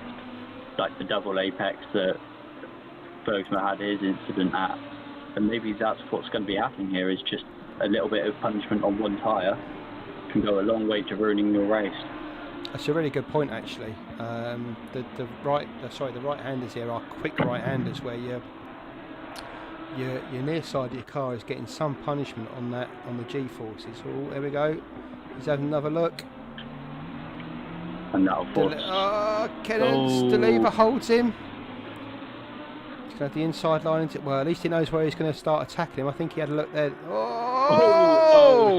like the double apex that Bergsma had his incident at. And maybe that's what's going to be happening here, is just a little bit of punishment on one tyre can go a long way to ruining your race. That's a really good point, actually. The right-handers here are quick right-handers, where your near side of your car is getting some punishment on the G-forces. Oh, there we go. He's having another look. And that'll force. Kennens, the lever holds him. He's going to have the inside line into it. Well, at least he knows where he's going to start attacking him. I think he had a look there.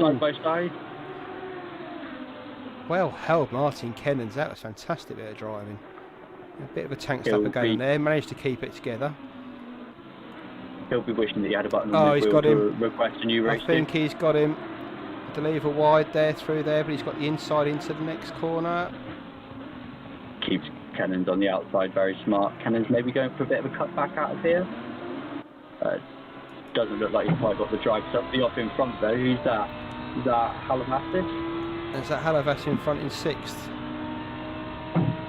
Side by side. Well held, Martin Kennens. That was a fantastic bit of driving. A bit of a tank stop again there. Managed to keep it together. He'll be wishing that he had a button on his he's wheel got him. to request a new race. I think he's got him. The lever wide there, through there, but he's got the inside into the next corner. Keeps Kennens on the outside, very smart. Kennens maybe going for a bit of a cutback out of here. Doesn't look like he's quite got the drive. Somebody off in front though. Who's that? Is that Halavassis? There's that Halavassis in front in 6th.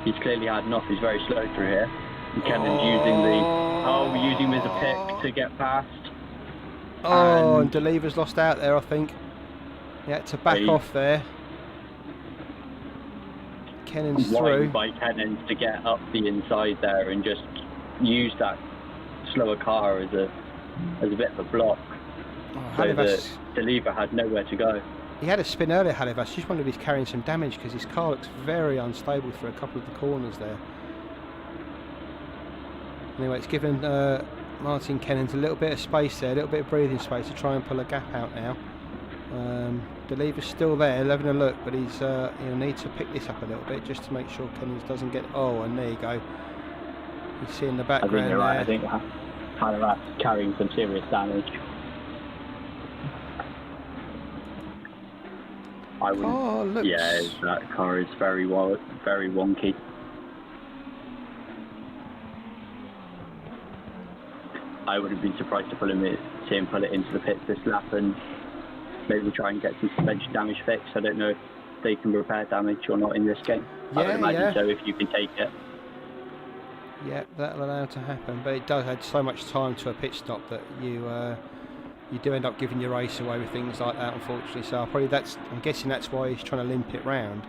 He's clearly had enough. He's very slow through here. And Kennens we're using him as a pick to get past. And DeLever's lost out there, I think. He had to back off there. Kennens through. By Kennens to get up the inside there and just use that slower car as a bit of a block. So that DeLever had nowhere to go. He had a spin earlier, Halavassis. Just wondered if he's carrying some damage, because his car looks very unstable through a couple of the corners there. Anyway, it's given Martin Kennens a little bit of space there, a little bit of breathing space to try and pull a gap out now. The lever's still there, having a look, but he'll need to pick this up a little bit just to make sure Kennens doesn't get... Oh, and there you go. You see in the background there. Right. I think Halavassis carrying some serious damage. Yeah, that car is very wonky. I wouldn't be surprised to see him pull it into the pits this lap and maybe try and get some suspension damage fixed. I don't know if they can repair damage or not in this game. I would imagine so, if you can take it. Yeah, that'll allow to happen, but it does add so much time to a pit stop that you do end up giving your race away with things like that, unfortunately. So I'm guessing that's why he's trying to limp it round,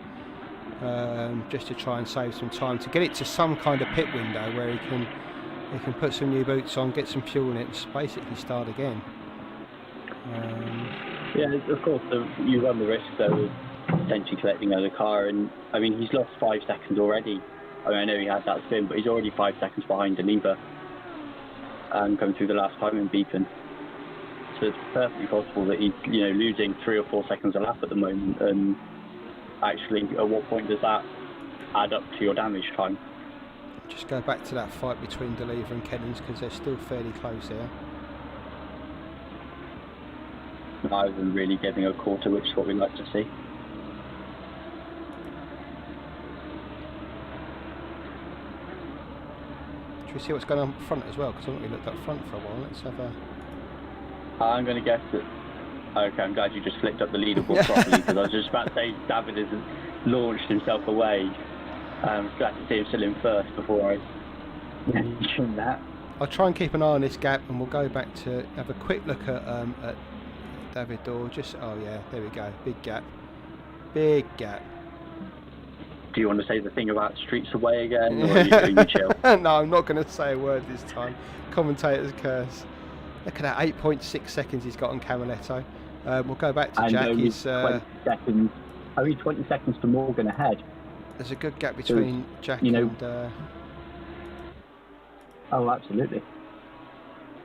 just to try and save some time to get it to some kind of pit window where he can put some new boots on, get some fuel in it, and basically start again. Yeah, of course, you run the risk though of potentially collecting another car, and I mean he's lost 5 seconds already. I mean, I know he had that spin, but he's already 5 seconds behind DeLever, coming through the last time in Beacon. So it's perfectly possible that he's losing 3 or 4 seconds a lap at the moment. And actually, at what point does that add up to your damage time? Just go back to that fight between DeLever and Kennens, because they're still fairly close here. Neither of them really giving a quarter, which is what we like to see. Should we see what's going on up front as well? Because I haven't really looked up front for a while. Let's have a... I'm going to guess that... Okay, I'm glad you just flicked up the leaderboard properly, because I was just about to say David has launched himself away. I'm glad to see him still in first before I mention that. I'll try and keep an eye on this gap, and we'll go back to have a quick look at David Dorr. Oh yeah, there we go. Big gap. Big gap. Do you want to say the thing about streets away again, or are you chill? No, I'm not going to say a word this time. Commentator's curse. Look at that, 8.6 seconds he's got on Camaletto. We'll go back to Jack. He's 20 seconds. Only 20 seconds to Morgan ahead. There's a good gap between Jack and... Oh, absolutely.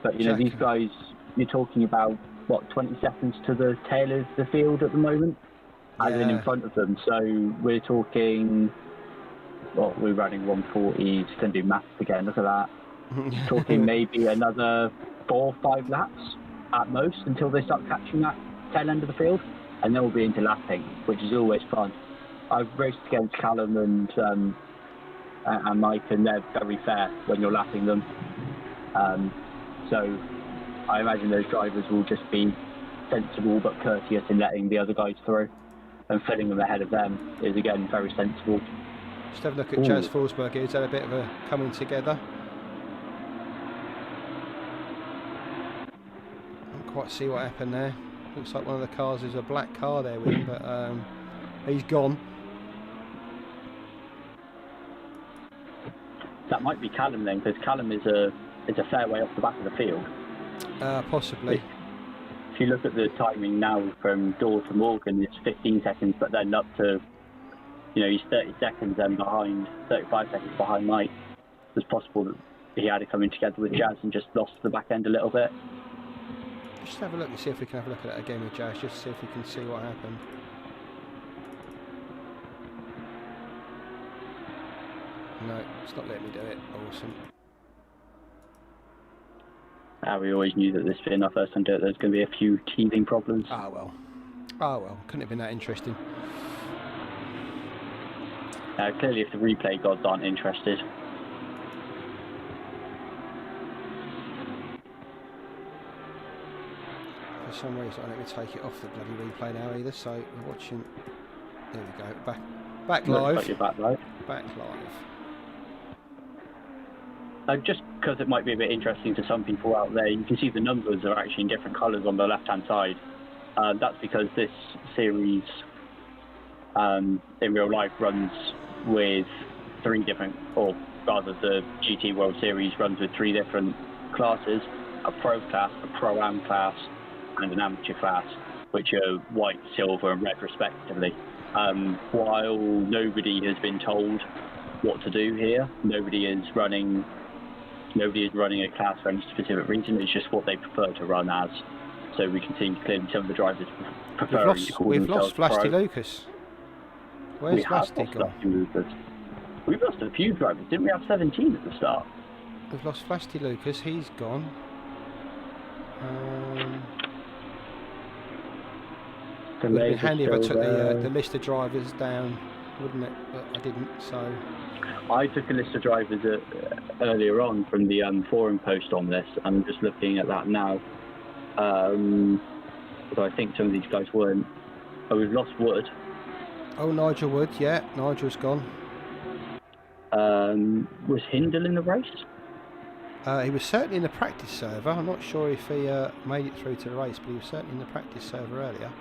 But, Jack, these guys, you're talking about, what, 20 seconds to the tail of the field at the moment? As in front of them. So we're talking... Well, we're running 140. Just going to do maths again. Look at that. Talking maybe another 4 or 5 laps at most until they start catching that tail end of the field, and then we'll be into lapping, which is always fun. I've raced against Callum and Mike, and they're very fair when you're lapping them. So I imagine those drivers will just be sensible but courteous in letting the other guys through, and filling them ahead of them is again very sensible. Just have a look at Jazz Forsberg. He's had a bit of a coming together. Can't quite see what happened there. Looks like one of the cars is a black car there with him, but he's gone. That might be Callum then, because Callum is a fair way off the back of the field. Possibly. If you look at the timing now from Door to Morgan, it's 15 seconds, but then up to, he's 30 seconds then behind, 35 seconds behind Mike. It's possible that he had it coming together with Jazz and just lost the back end a little bit. Just have a look and see if we can have a look at that again with Jazz, just to see if we can see what happened. No, it's not letting me do it. Awesome. We always knew that this being our first time doing it, there's going to be a few teething problems. Ah well. Ah well, couldn't have been that interesting. Clearly if the replay gods aren't interested. For some reason I don't let me take it off the bloody replay now either, so we're watching. There we go, back live. Looks like you're back live. Back live. Just because it might be a bit interesting to some people out there, you can see the numbers are actually in different colours on the left-hand side. That's because this series in real life runs with 3 different, or rather the GT World Series runs with 3 different classes: a Pro class, a Pro-Am class, and an Amateur class, which are white, silver and red respectively. While nobody has been told what to do here, nobody is running a class for any specific reason. It's just what they prefer to run as. So we can see clearly some of the drivers prefer to call We've lost Flasty Pro. Lucas. Where's Flasty gone? We've lost a few drivers. Didn't we have 17 at the start? We've lost Flasty Lucas. He's gone. It would have been handy if I took the list of drivers down, wouldn't it? But I didn't, so... I took a list of drivers earlier on from the forum post on this, and I'm just looking at that now. Although I think some of these guys weren't. Oh, we've lost Wood. Oh, Nigel Wood, yeah. Nigel's gone. Was Hindle in the race? He was certainly in the practice server. I'm not sure if he made it through to the race, but he was certainly in the practice server earlier.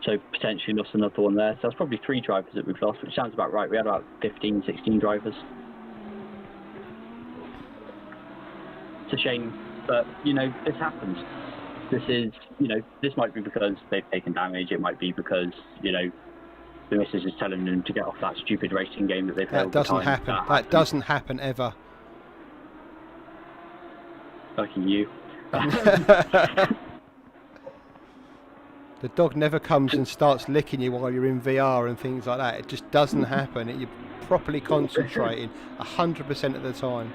So potentially lost another one there. So that's probably 3 drivers that we've lost, which sounds about right. We had about 15, 16 drivers. It's a shame, but, this happens. This is, this might be because they've taken damage. It might be because, the missus is telling them to get off that stupid racing game that they've played all the time. That doesn't happen. That doesn't happen ever. Lucky you. The dog never comes and starts licking you while you're in VR and things like that. It just doesn't happen. You're properly concentrating 100% of the time.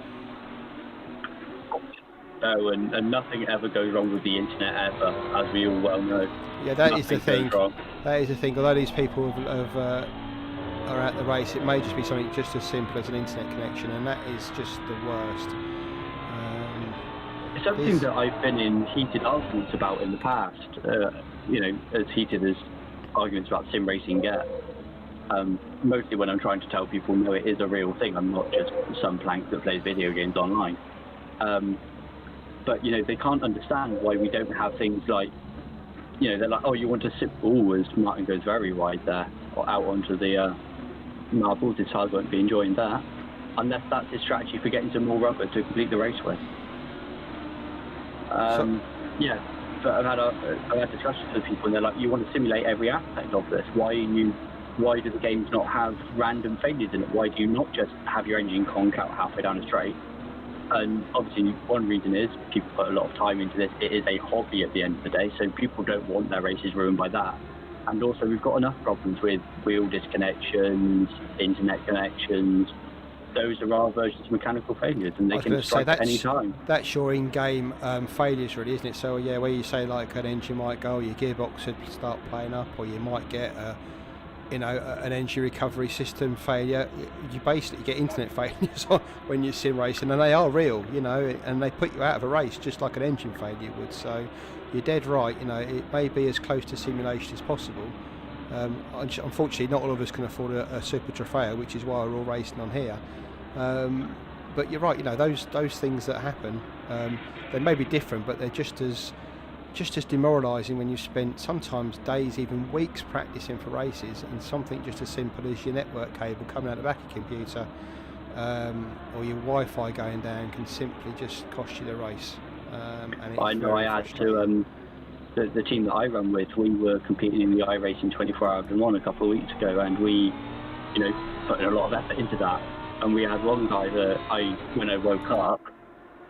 No, and nothing ever goes wrong with the internet ever, as we all well know. Yeah, that is the thing. That is the thing. Although these people are at the race, it may just be something just as simple as an internet connection, and that is just the worst. It's something that I've been in heated arguments about in the past. As heated as arguments about sim racing get. Mostly when I'm trying to tell people, no, it is a real thing. I'm not just some plank that plays video games online. But, they can't understand why we don't have things like, they're like, oh, you want to sit, as Martin goes very wide there, or out onto the marbles, his tires won't be enjoying that, unless that's his strategy for getting some more rubber to complete the raceway. Yeah, but I've had discussions with people, and they're like, you want to simulate every aspect of this. Why do the games not have random failures in it? Why do you not just have your engine conk out halfway down a straight? And obviously one reason is people put a lot of time into this. It is a hobby at the end of the day, so people don't want their races ruined by that. And also we've got enough problems with wheel disconnections, internet connections, those are our versions of mechanical failures, and they can strike at any time. That's your in-game failures, really, isn't it? So yeah, where you say like an engine might go, your gearbox would start playing up, or you might get an engine recovery system failure. You basically get internet failures when you're sim racing, and they are real, and they put you out of a race just like an engine failure would. So you're dead right. It may be as close to simulation as possible. Unfortunately, not all of us can afford a Super Trofeo, which is why we're all racing on here. But you're right. Those things that happen, they may be different, but they're just as demoralising when you've spent sometimes days, even weeks practicing for races, and something just as simple as your network cable coming out the back of your computer or your Wi-Fi going down can simply just cost you the race. I know I had to. The team that I run with, we were competing in the iRacing 24 Hours Le Mans a couple of weeks ago, and we, put in a lot of effort into that. And we had one guy that when I woke up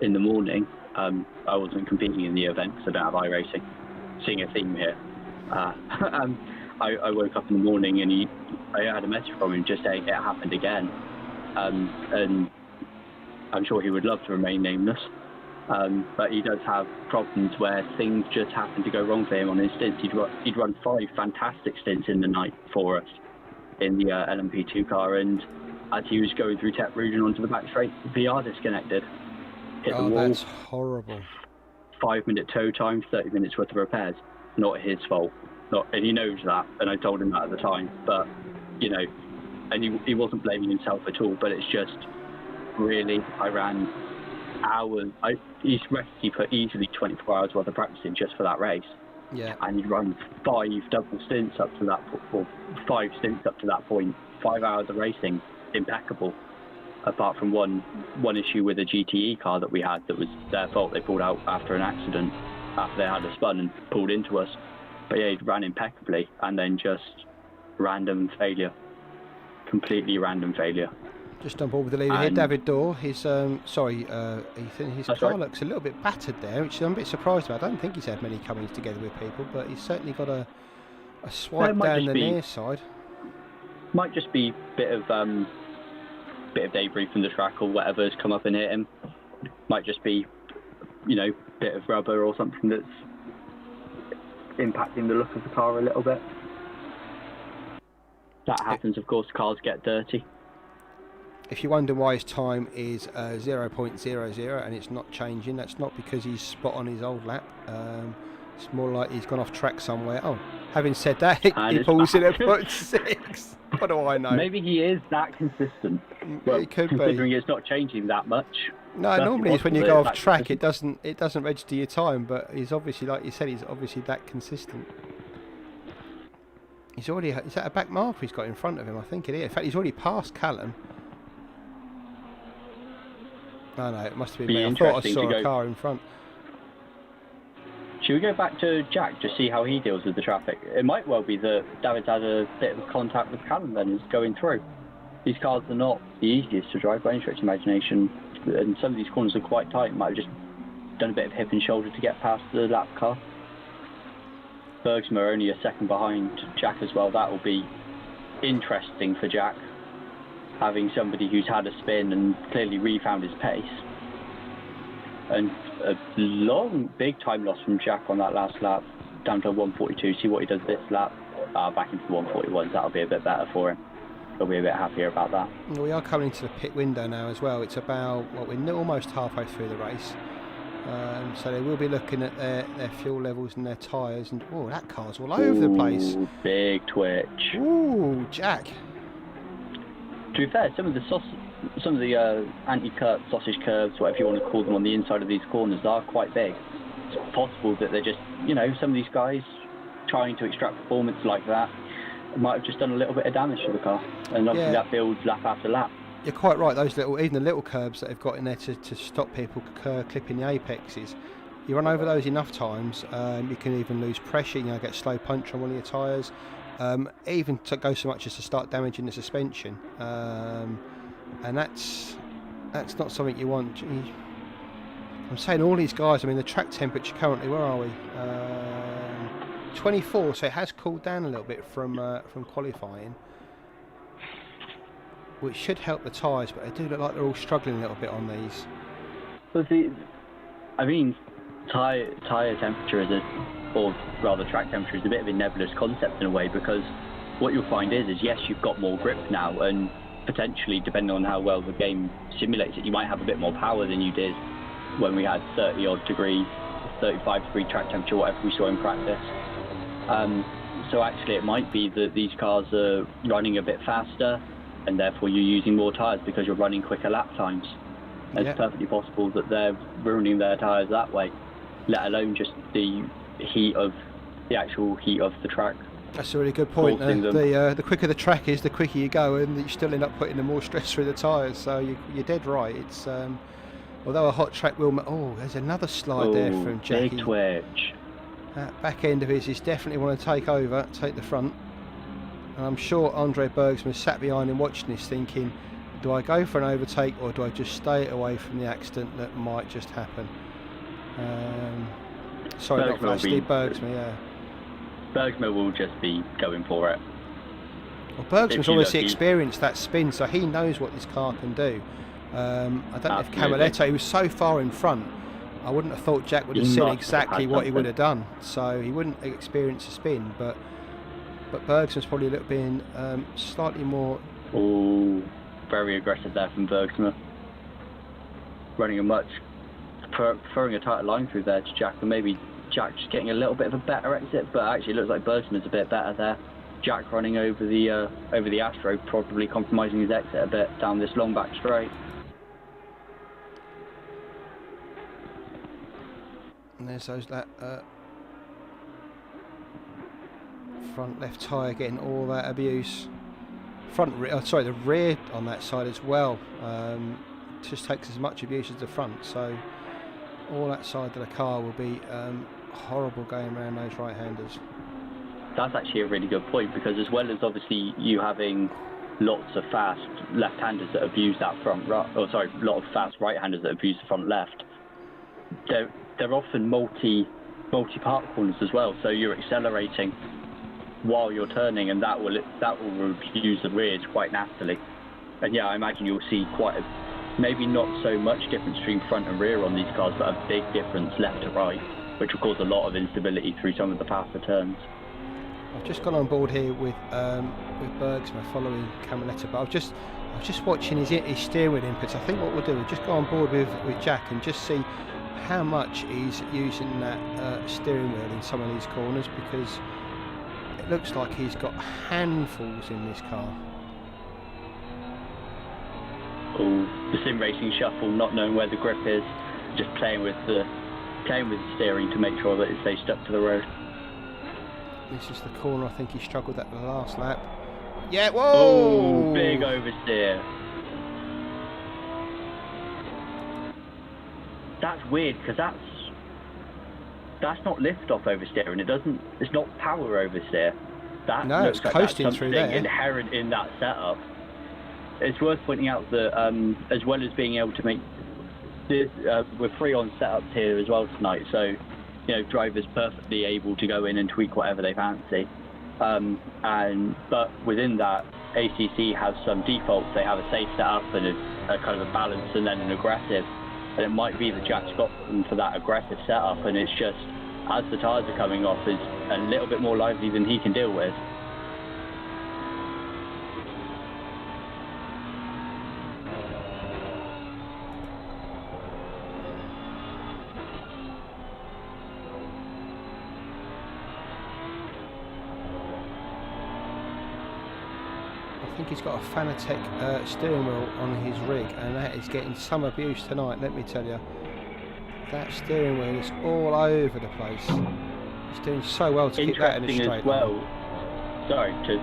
in the morning, I wasn't competing in the event because I don't have iRacing. Seeing a theme here. I woke up in the morning and I had a message from him just saying it happened again. And I'm sure he would love to remain nameless. But he does have problems where things just happen to go wrong for him on his stints. He'd run 5 fantastic stints in the night for us in the LMP2 car, and as he was going through Tech Rouge and onto the back straight, the VR disconnected. Hit the wall. That's horrible. 5-minute tow time, 30 minutes worth of repairs. Not his fault. And he knows that, and I told him that at the time. But, and he wasn't blaming himself at all, but it's just really, I ran hours. He put easily 24 hours worth of practice in just for that race. Yeah. And he'd run 5 double stints up to that, or 5 stints up to that point. 5 hours of racing, impeccable. Apart from one issue with a GTE car that we had that was their fault. They pulled out after an accident, after they had a spun and pulled into us. But yeah, he ran impeccably, and then just random failure. Completely random failure. Just on board with the leader here, David Dorr. His Ethan, his car looks a little bit battered there, which I'm a bit surprised about. I don't think he's had many comings together with people, but he's certainly got a swipe down the near side. Might just be bit of debris from the track or whatever has come up and hit him. Might just be, bit of rubber or something that's impacting the look of the car a little bit. That happens, of course. Cars get dirty. If you wonder why his time is 0.00 and it's not changing, that's not because he's spot on his old lap. It's more like he's gone off track somewhere. Oh, having said that, he pulls in at 0.6. What do I know? Maybe he is that consistent. Well, it could considering be. it's not changing that much. No, normally it's when you go off track, it doesn't register your time. But he's obviously, like you said, he's obviously that consistent. Is that a back marker he's got in front of him? I think it is. In fact, he's already passed Callum. Oh no, it must have been me. I thought I saw a car in front. Should we go back to Jack to see how he deals with the traffic? It might well be that David's had a bit of contact with Callum then is going through. These cars are not the easiest to drive by any stretch of imagination, and some of these corners are quite tight. Might have just done a bit of hip and shoulder to get past the lap car. Bergsma are only a second behind Jack as well. That will be interesting for Jack, having somebody who's had a spin and clearly refound his pace. And a long, big time loss from Jack on that last lap, down to 142. See what he does this lap. Back into the 141s. That'll be a bit better for him. He'll be a bit happier about that. We are coming into the pit window now as well. It's about, we're almost halfway through the race. So they will be looking at their fuel levels and their tyres. And oh, that car's all over the place. Big twitch. Ooh, Jack. To be fair, some of the anti-curb sausage curves, whatever you want to call them, on the inside of these corners are quite big. It's possible that they're just, some of these guys trying to extract performance like that might have just done a little bit of damage to the car, and obviously that builds lap after lap. You're quite right. Those even the little curbs that they've got in there to stop people clipping the apexes. You run over those enough times, you can even lose pressure. Get slow punch on one of your tyres. Even to go so much as to start damaging the suspension, and that's not something you want. I'm saying all these guys. I mean, the track temperature currently, where are we? 24. So it has cooled down a little bit from qualifying. which should help the tyres, but they do look like they're all struggling a little bit on these. But I mean, tyre temperature or rather track temperature is a bit of a nebulous concept in a way, because what you'll find is yes, you've got more grip now, and potentially, depending on how well the game simulates it, you might have a bit more power than you did when we had 30 odd degrees, 35 degree track temperature, whatever we saw in practice. So actually it might be that these cars are running a bit faster, and therefore you're using more tyres because you're running quicker lap times. It's perfectly possible that they're ruining their tyres that way, let alone just the actual heat of the track. That's a really good point. The quicker the track is, the quicker you go, and you still end up putting the more stress through the tyres. So you're dead right. It's although a hot track will. Oh, there's another slide there from Jackie. Big twitch. That back end of his is definitely want to take the front. And I'm sure Andre Bergsman sat behind him watching this, thinking, do I go for an overtake or do I just stay away from the accident that might just happen? Sorry, not for Steve Bergsman. Yeah. Bergsman will just be going for it. Well, Bergsman's obviously experienced that spin, so he knows what this car can do. I don't know if Camaletto, he was so far in front, I wouldn't have thought Jack would have seen exactly what he would have done. So he wouldn't experience a spin, but Bergsman's probably a little bit slightly more. Oh, very aggressive there from Bergsman. Throwing a tighter line through there to Jack, and maybe Jack just getting a little bit of a better exit, but actually it looks like Bergsman's a bit better there. Jack running over the Astro, probably compromising his exit a bit down this long back straight. And there's that front left tyre getting all that abuse. The rear on that side as well. Just takes as much abuse as the front, so all that side of the car will be horrible going around those right-handers. That's actually a really good point, because as well as obviously you having lots of fast left-handers that abuse that front right, a lot of fast right-handers that abuse the front left, they're often multi-part corners as well, so you're accelerating while you're turning, and that will abuse the rears quite nastily. And yeah, I imagine you'll see maybe not so much difference between front and rear on these cars, but a big difference left to right, which will cause a lot of instability through some of the faster turns. I've just gone on board here with Bergsman following Camaletto, but I was just watching his steering wheel inputs. I think what we'll do is just go on board with Jack and just see how much he's using that steering wheel in some of these corners, because it looks like he's got handfuls in this car. Oh, the sim racing shuffle, not knowing where the grip is, just playing with the steering to make sure that it stays stuck to the road. This is the corner I think he struggled at the last lap. Yeah, whoa! Oh, big oversteer. That's weird, because that's not lift-off oversteering. It's not power oversteer. That no, looks it's like coasting that's through something there. Inherent in that setup. It's worth pointing out that as well as being able to make this, we're free on setups here as well tonight, so drivers perfectly able to go in and tweak whatever they fancy. But within that, ACC has some defaults. They have a safe setup and a kind of a balance, and then an aggressive. And it might be that Jack's got them for that aggressive setup, and it's just as the tyres are coming off, is a little bit more lively than he can deal with. I think he's got a Fanatec steering wheel on his rig, and that is getting some abuse tonight, let me tell you. That steering wheel is all over the place. He's doing so well to keep that in a straight as well. Sorry to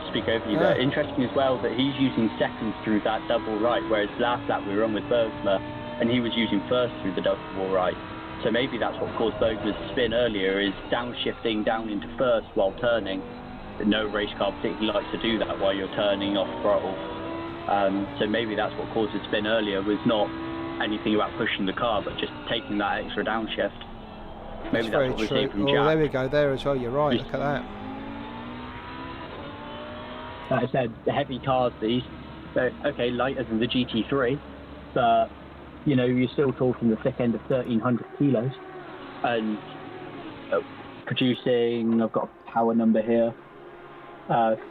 speak over you there. Interesting as well that he's using seconds through that double right, whereas last lap we were on with Bergsma and he was using first through the double right. So maybe that's what caused Bergsma's spin earlier, is downshifting down into first while turning. No race car particularly likes to do that while you're turning off throttle. So maybe that's what caused the spin earlier, was not anything about pushing the car, but just taking that extra downshift. Maybe that's what we're seeing from Jack. Oh, there we go, there as well, you're right, look at that. Like I said, the heavy cars, these, So, okay, lighter than the GT3, but, you know, you're still talking the thick end of 1,300 kilos. And producing, I've got a power number here,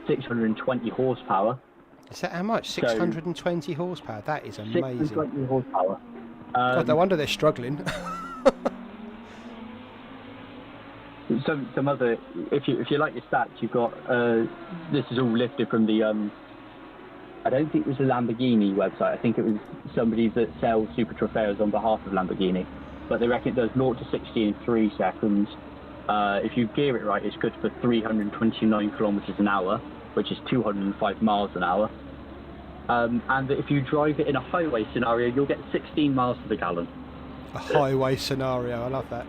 620 horsepower. Is that how much? 620 horsepower? That is amazing. 620 horsepower. God, no wonder they're struggling. Some other, if you like your stats, you've got, this is all lifted from the, I don't think it was a Lamborghini website. I think it was somebody that sells Super Trofeos on behalf of Lamborghini. But they reckon it does 0 to 60 in 3 seconds. If you gear it right, it's good for 329 kilometers an hour, which is 205 miles an hour. And if you drive it in a highway scenario, you'll get 16 miles to the gallon. A highway scenario, I love that.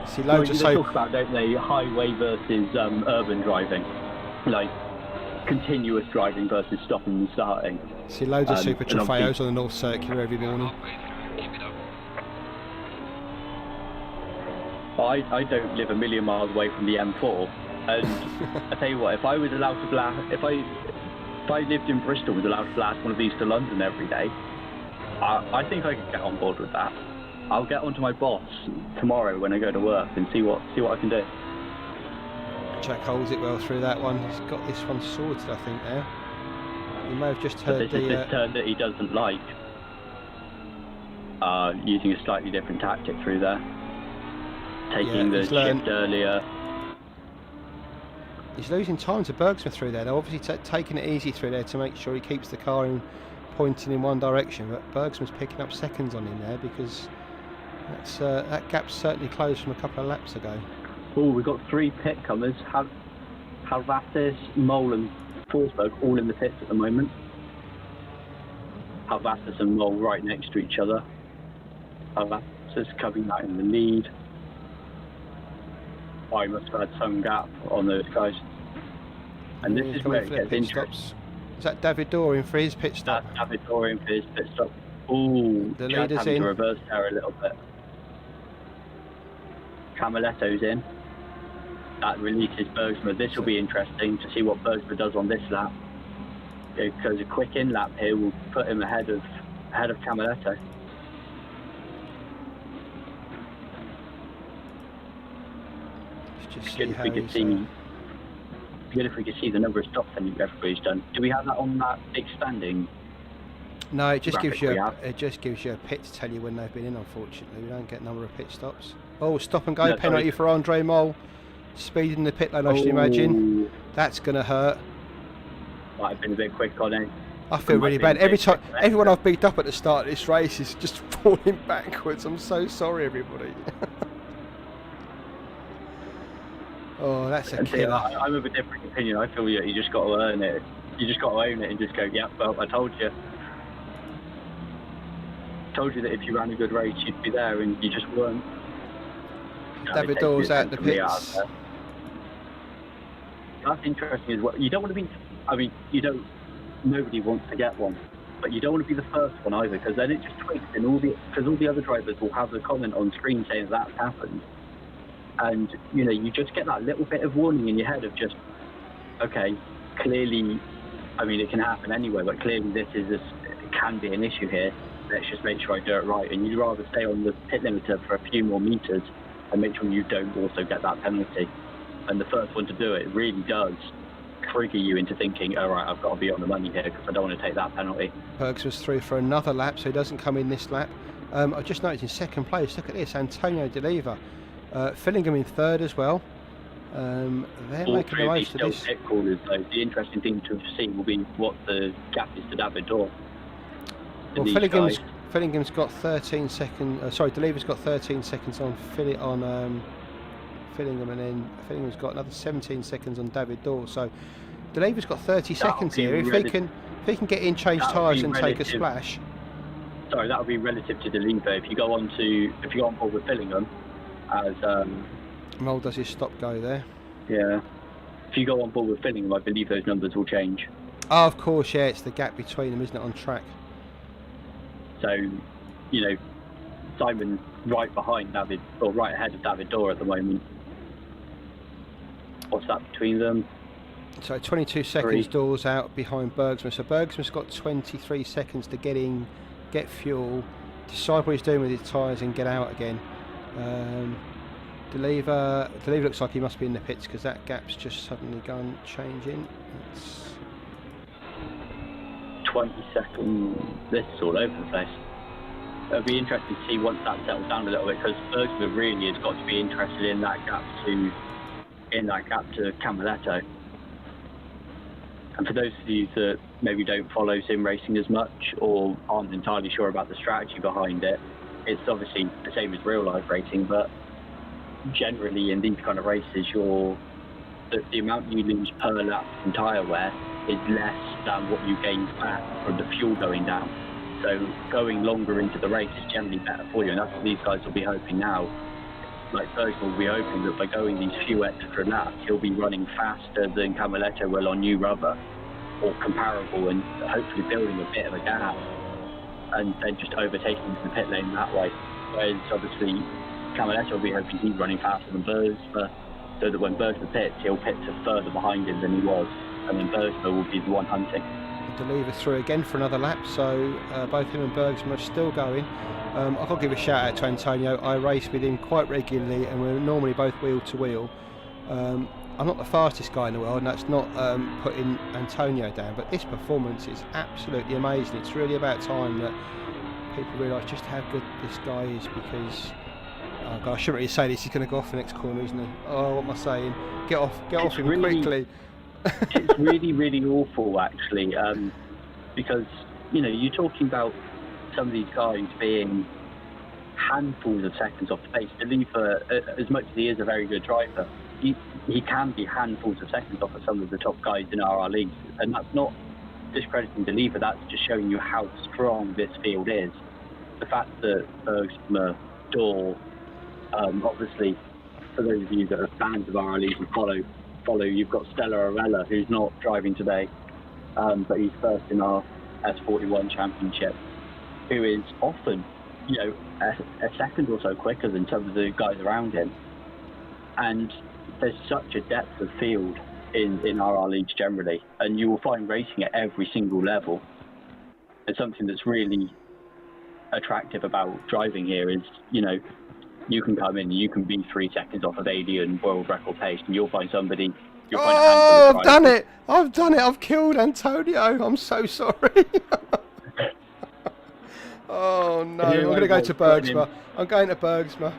See, loads of they talk about, don't they, highway versus urban driving, like continuous driving versus stopping and starting. See loads of Super Trofeos on the North Circular every morning. I don't live a million miles away from the M4, and I tell you what, if I was allowed to blast, if I lived in Bristol, was allowed to blast one of these to London every day, I think I could get on board with that. I'll get onto my boss tomorrow when I go to work and see what I can do. Jack holds it well through that one. He's got this one sorted, I think, now. You may have just heard this turn that he doesn't like. Using a slightly different tactic through there. Taking the shift earlier. He's losing time to Bergsma through there. They're obviously taking it easy through there to make sure he keeps the car pointing in one direction. But Bergsma's picking up seconds on him there because that gap's certainly closed from a couple of laps ago. Oh, we've got 3 pit comers. Halvatis, Mole and Forsberg all in the pits at the moment. Halvatis and Mole right next to each other. Halvatis coming out in the lead. I must have had some gap on those guys. And this is where it gets interesting. Is that David Dorr for his pit stop? That's David Dorr for his pit stop. Ooh, the leader's in. To reverse there a little bit. Camaletto's in. That releases Bergsma. This will be interesting to see what Bergsma does on this lap. Because a quick in lap here will put him ahead of Camaletto. Just good if we could see. Good if we could see the number of stops that everybody's done. Do we have that on that expanding? No, it just gives you a pit to tell you when they've been in. Unfortunately, we don't get a number of pit stops. Oh, stop and go penalty for Andre Mole. Speeding the pit lane, I should imagine. That's going to hurt. Might have been a bit quick on it. I feel really bad. Everyone I've beat up at the start of this race is just falling backwards. I'm so sorry, everybody. Oh, that's a killer. I'm of a different opinion. I feel you just got to earn it. You just got to own it and just go, yeah, well, I told you. Told you that if you ran a good race, you'd be there, and you just weren't. David Dorr's out the pits. That's interesting as well. You don't want to be. I mean, nobody wants to get one, but you don't want to be the first one either, because then it just tweaks, and all the other drivers will have the comment on screen saying that's happened. And, you just get that little bit of warning in your head of just, okay, clearly, I mean, it can happen anyway, but clearly it can be an issue here. Let's just make sure I do it right. And you'd rather stay on the pit limiter for a few more meters and make sure you don't also get that penalty. And the first one to do it really does trigger you into thinking, all right, I've got to be on the money here because I don't want to take that penalty. Bergs was through for another lap, so he doesn't come in this lap. I just noticed in second place, look at this, Antonio D'Oliva. Fillingham in third as well. They're all making the most of this. Pit callers, though. The interesting thing to see will be what the gap is to David Dorr. Well, Fillingham's got 13 seconds. D'Oliva's got 13 seconds on Fillingham, and then Fillingham's got another 17 seconds on David Dorr. So D'Oliva's got 30 seconds here. If he can get in, change tyres, and take a splash. Sorry, that would be relative to D'Oliva. If you go on board with Fillingham, as Mole does his stop go there. Yeah. If you go on board with Fillingham, I believe those numbers will change. Oh, of course, yeah. It's the gap between them, isn't it, on track? So, Simon right behind David, or right ahead of David Dorr at the moment. What's that between them? So 22 seconds Dawes out behind Bergsman. So Bergsman's got 23 seconds to get fuel, decide what he's doing with his tyres and get out again. DeLever looks like he must be in the pits because that gap's just suddenly gone changing. It's 20 seconds. This is all over the place. It'll be interesting to see once that settles down a little bit, because Bergsman really has got to be interested in that gap to Camaletto. And for those of you that maybe don't follow sim racing as much or aren't entirely sure about the strategy behind it, it's obviously the same as real life racing, but generally in these kind of races, the amount you lose per lap from tyre wear is less than what you gain back from the fuel going down. So going longer into the race is generally better for you, and that's what these guys will be hoping now. Like Bergsman will be hoping that by going these few extra laps, he'll be running faster than Camaletto will on new rubber, or comparable, and hopefully building a bit of a gap, and then just overtaking the pit lane that way. Whereas obviously Camaletto will be hoping he's running faster than Bergsman, so that when Bergsman pits, he'll pit to further behind him than he was, and then Bergsman will be the one hunting. DeLever through again for another lap, so both him and Bergsman are still going. I've got to give a shout out to Antonio. I race with him quite regularly and we're normally both wheel to wheel. I'm not the fastest guy in the world, and that's not putting Antonio down, but this performance is absolutely amazing. It's really about time that people realise just how good this guy is, because oh God, I shouldn't really say this, he's going to go off the next corner, isn't he? Oh, what am I saying? Get off him quickly. It's really, really awful actually, because you're talking about some of these guys being handfuls of seconds off the pace. DeLever, as much as he is a very good driver, he can be handfuls of seconds off of some of the top guys in RRLeagues, and that's not discrediting DeLever, that's just showing you how strong this field is. The fact that Bergsman, Dorr, obviously for those of you that are fans of RRLeagues and follow, you've got Stella Arella, who's not driving today, but he's first in our S41 championship, who is often, a second or so quicker than some of the guys around him. And there's such a depth of field in RRLeagues generally, and you will find racing at every single level. And something that's really attractive about driving here is, you can come in and you can be 3 seconds off of alien world record pace, and you'll find somebody. I've done it! I've killed Antonio. I'm so sorry. Oh no! I'm going to go to Bergsman. I'm going to Bergsman.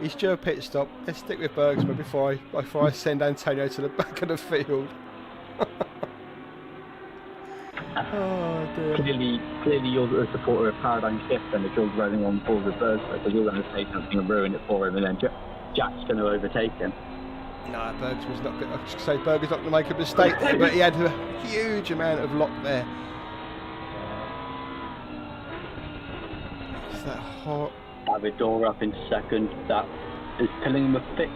He's due a pit stop. Let's stick with Bergsman before I send Antonio to the back of the field. Oh dear. Clearly you're a supporter of Paradigm Shift, and if you're running on board with Bergsman, because you're going to say something and ruin it for him, and then Jack's going to overtake him. No, Bergsman's not going to. I was say Bergsman's not going to make a mistake there, but he had a huge amount of lock there. Is that hot? David Dorr up into second. That is Pillingham a fit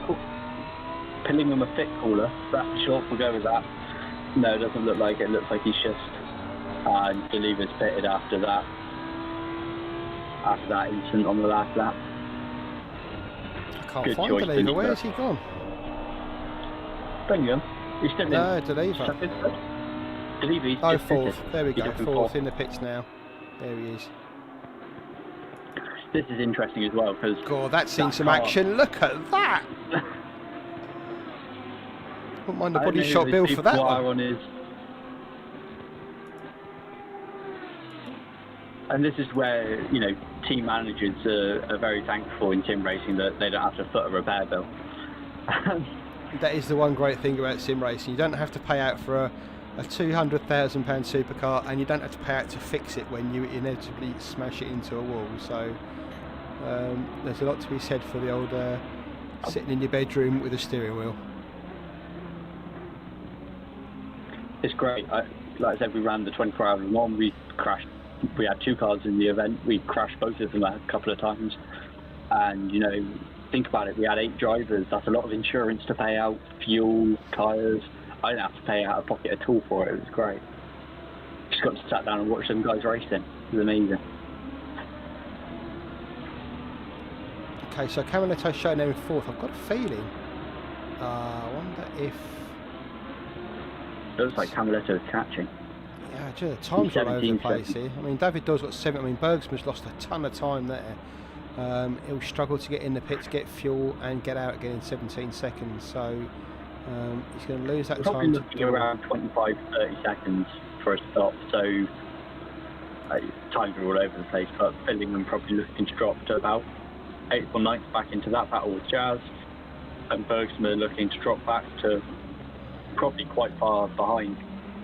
cooler. That's short. We'll go with that. No, it doesn't look like it. It looks like he's just. And DeLever's pitted after that incident on the last lap. I can't find DeLever. Where has he gone? Birmingham. He's still in. No, DeLever. DeLever. Oh, fourth. There we go. Fourth in the pits now. There he is. This is interesting as well because. God, that's seen some action. Look at that. Wouldn't mind the body shot bill for that one. And this is where, team managers are very thankful in sim racing that they don't have to foot a repair bill. That is the one great thing about sim racing. You don't have to pay out for a £200,000 supercar, and you don't have to pay out to fix it when you inevitably smash it into a wall. So there's a lot to be said for the old sitting in your bedroom with a steering wheel. It's great. Like I said, we ran the 24-hour Le Mans. We crashed. We had 2 cars in the event. We crashed both of them a couple of times. And, think about it. We had 8 drivers. That's a lot of insurance to pay out, fuel, tyres. I didn't have to pay out of pocket at all for it. It was great. Just got to sat down and watch some guys racing. It was amazing. Okay, so Camaletto's showing there in fourth. I've got a feeling. I wonder if Looks like Camaletto is catching. Yeah, the time's all over the 17 place seconds. here. I mean, David Doyle's got 7. I mean, Bergsman's lost a ton of time there. He'll struggle to get in the pits, get fuel, and get out again in 17 seconds. So he's going to lose that Probably time. looking around 25-30 seconds for a stop. So times are all over the place. But Billingham probably looking to drop to about 8th or 9th back into that battle with Jazz, and Bergsman looking to drop back to probably quite far behind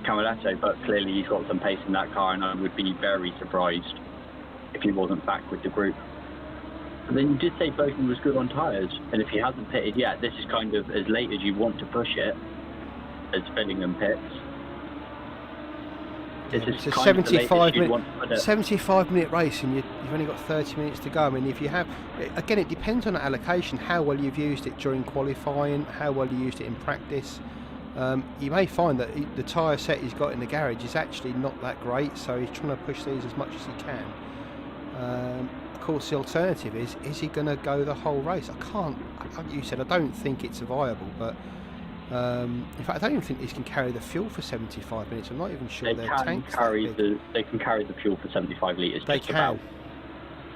Camaletto, but clearly he's got some pace in that car, and I would be very surprised if he wasn't back with the group. And then you did say Bergsman was good on tyres, and if he hasn't pitted yet, this is kind of as late as you want to push it, as Billingham pits. It's a 75-minute race, and you've only got 30 minutes to go. I mean, if you have, again, it depends on the allocation, how well you've used it during qualifying, how well you used it in practice. You may find that the tyre set he's got in the garage is actually not that great, so he's trying to push these as much as he can. Of course, the alternative is he going to go the whole race? Like you said, I don't think it's viable, but in fact, I don't even think these can carry the fuel for 75 minutes. I'm not even sure their tanks. They can carry the fuel for 75 litres. They can.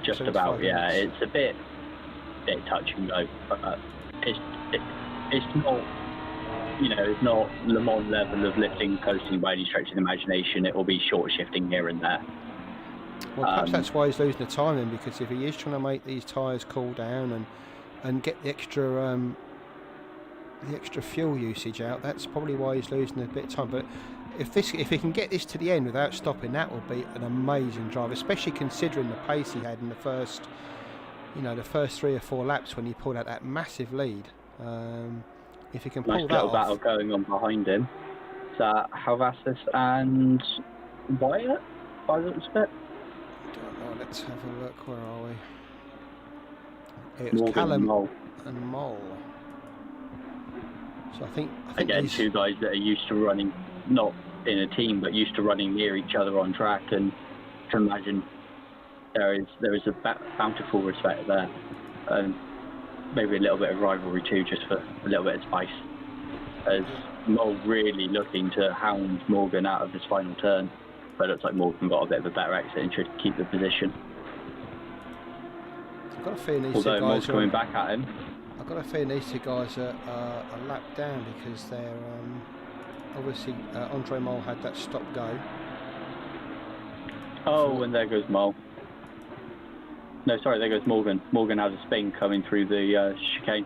Just about, yeah. It's a bit touch and go, but it's not. You know, it's not Le Mans level of lifting, coasting by any stretch of the imagination. It will be short shifting here and there. Well, perhaps that's why he's losing the time then, because if he is trying to make these tyres cool down and get the extra fuel usage out, that's probably why he's losing a bit of time. But if he can get this to the end without stopping, that will be an amazing drive, especially considering the pace he had in the first 3 or 4 laps when he pulled out that massive lead. If he can pull that off. Nice little battle going on behind him. Is that Halvasis and Wyatt, by the looks of it? I don't know, let's have a look. Where are we? It's Morgan Callum and Mole. So I think again, two guys that are used to running, not in a team, but used to running near each other on track, and to imagine there is a bountiful respect there. Maybe a little bit of rivalry too, just for a little bit of spice. As Mole really looking to hound Morgan out of his final turn, but it looks like Morgan got a bit of a better exit and should keep the position. I've got a feeling these Although two guys Mole's coming back at him. I've got a feeling these two guys are a lap down, because they're obviously Andre Mole had that stop go. Oh, and there goes Mole. No, sorry, there goes Morgan. Morgan has a spin coming through the chicane.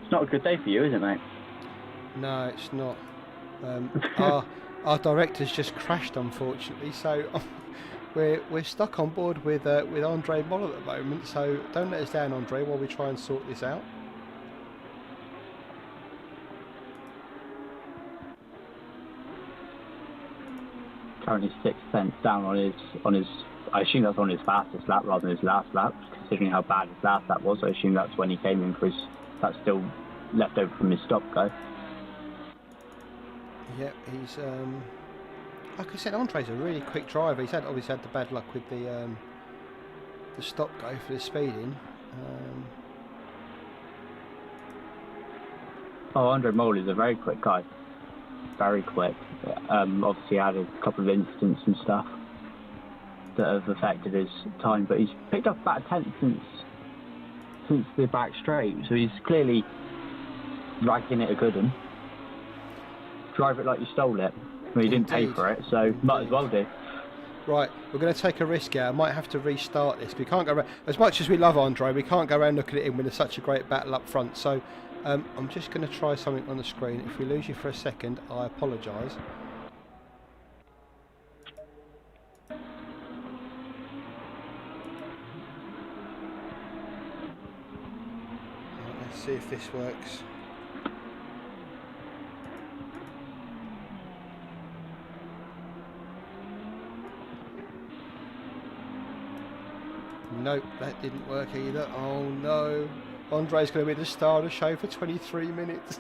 It's not a good day for you, is it, mate? No, it's not. Our director's just crashed, unfortunately, so we're stuck on board with Andre Mole at the moment. So don't let us down, Andre, while we try and sort this out. Currently 6 cents down on his. I assume that's on his fastest lap rather than his last lap, considering how bad his last lap was. I assume that's when he came in for that's still left over from his stop go. Yep, he's like I said, Andre's a really quick driver. He's obviously had the bad luck with the stop go for the speeding. Andre Mole is a very quick guy. Very quick. Obviously had a couple of incidents and stuff that have affected his time, but he's picked up about a tenth since the back straight, so he's clearly racking it a good one. Drive it like you stole it. Well, you didn't pay for it, so might as well do. Right, we're going to take a risk here. I might have to restart this. We can't go around, as much as we love Andre, we can't go around looking at him with such a great battle up front. So I'm just going to try something on the screen. If we lose you for a second, I apologise. Let's see if this works. Nope, that didn't work either. Oh no. Andre's going to be the star of the show for 23 minutes.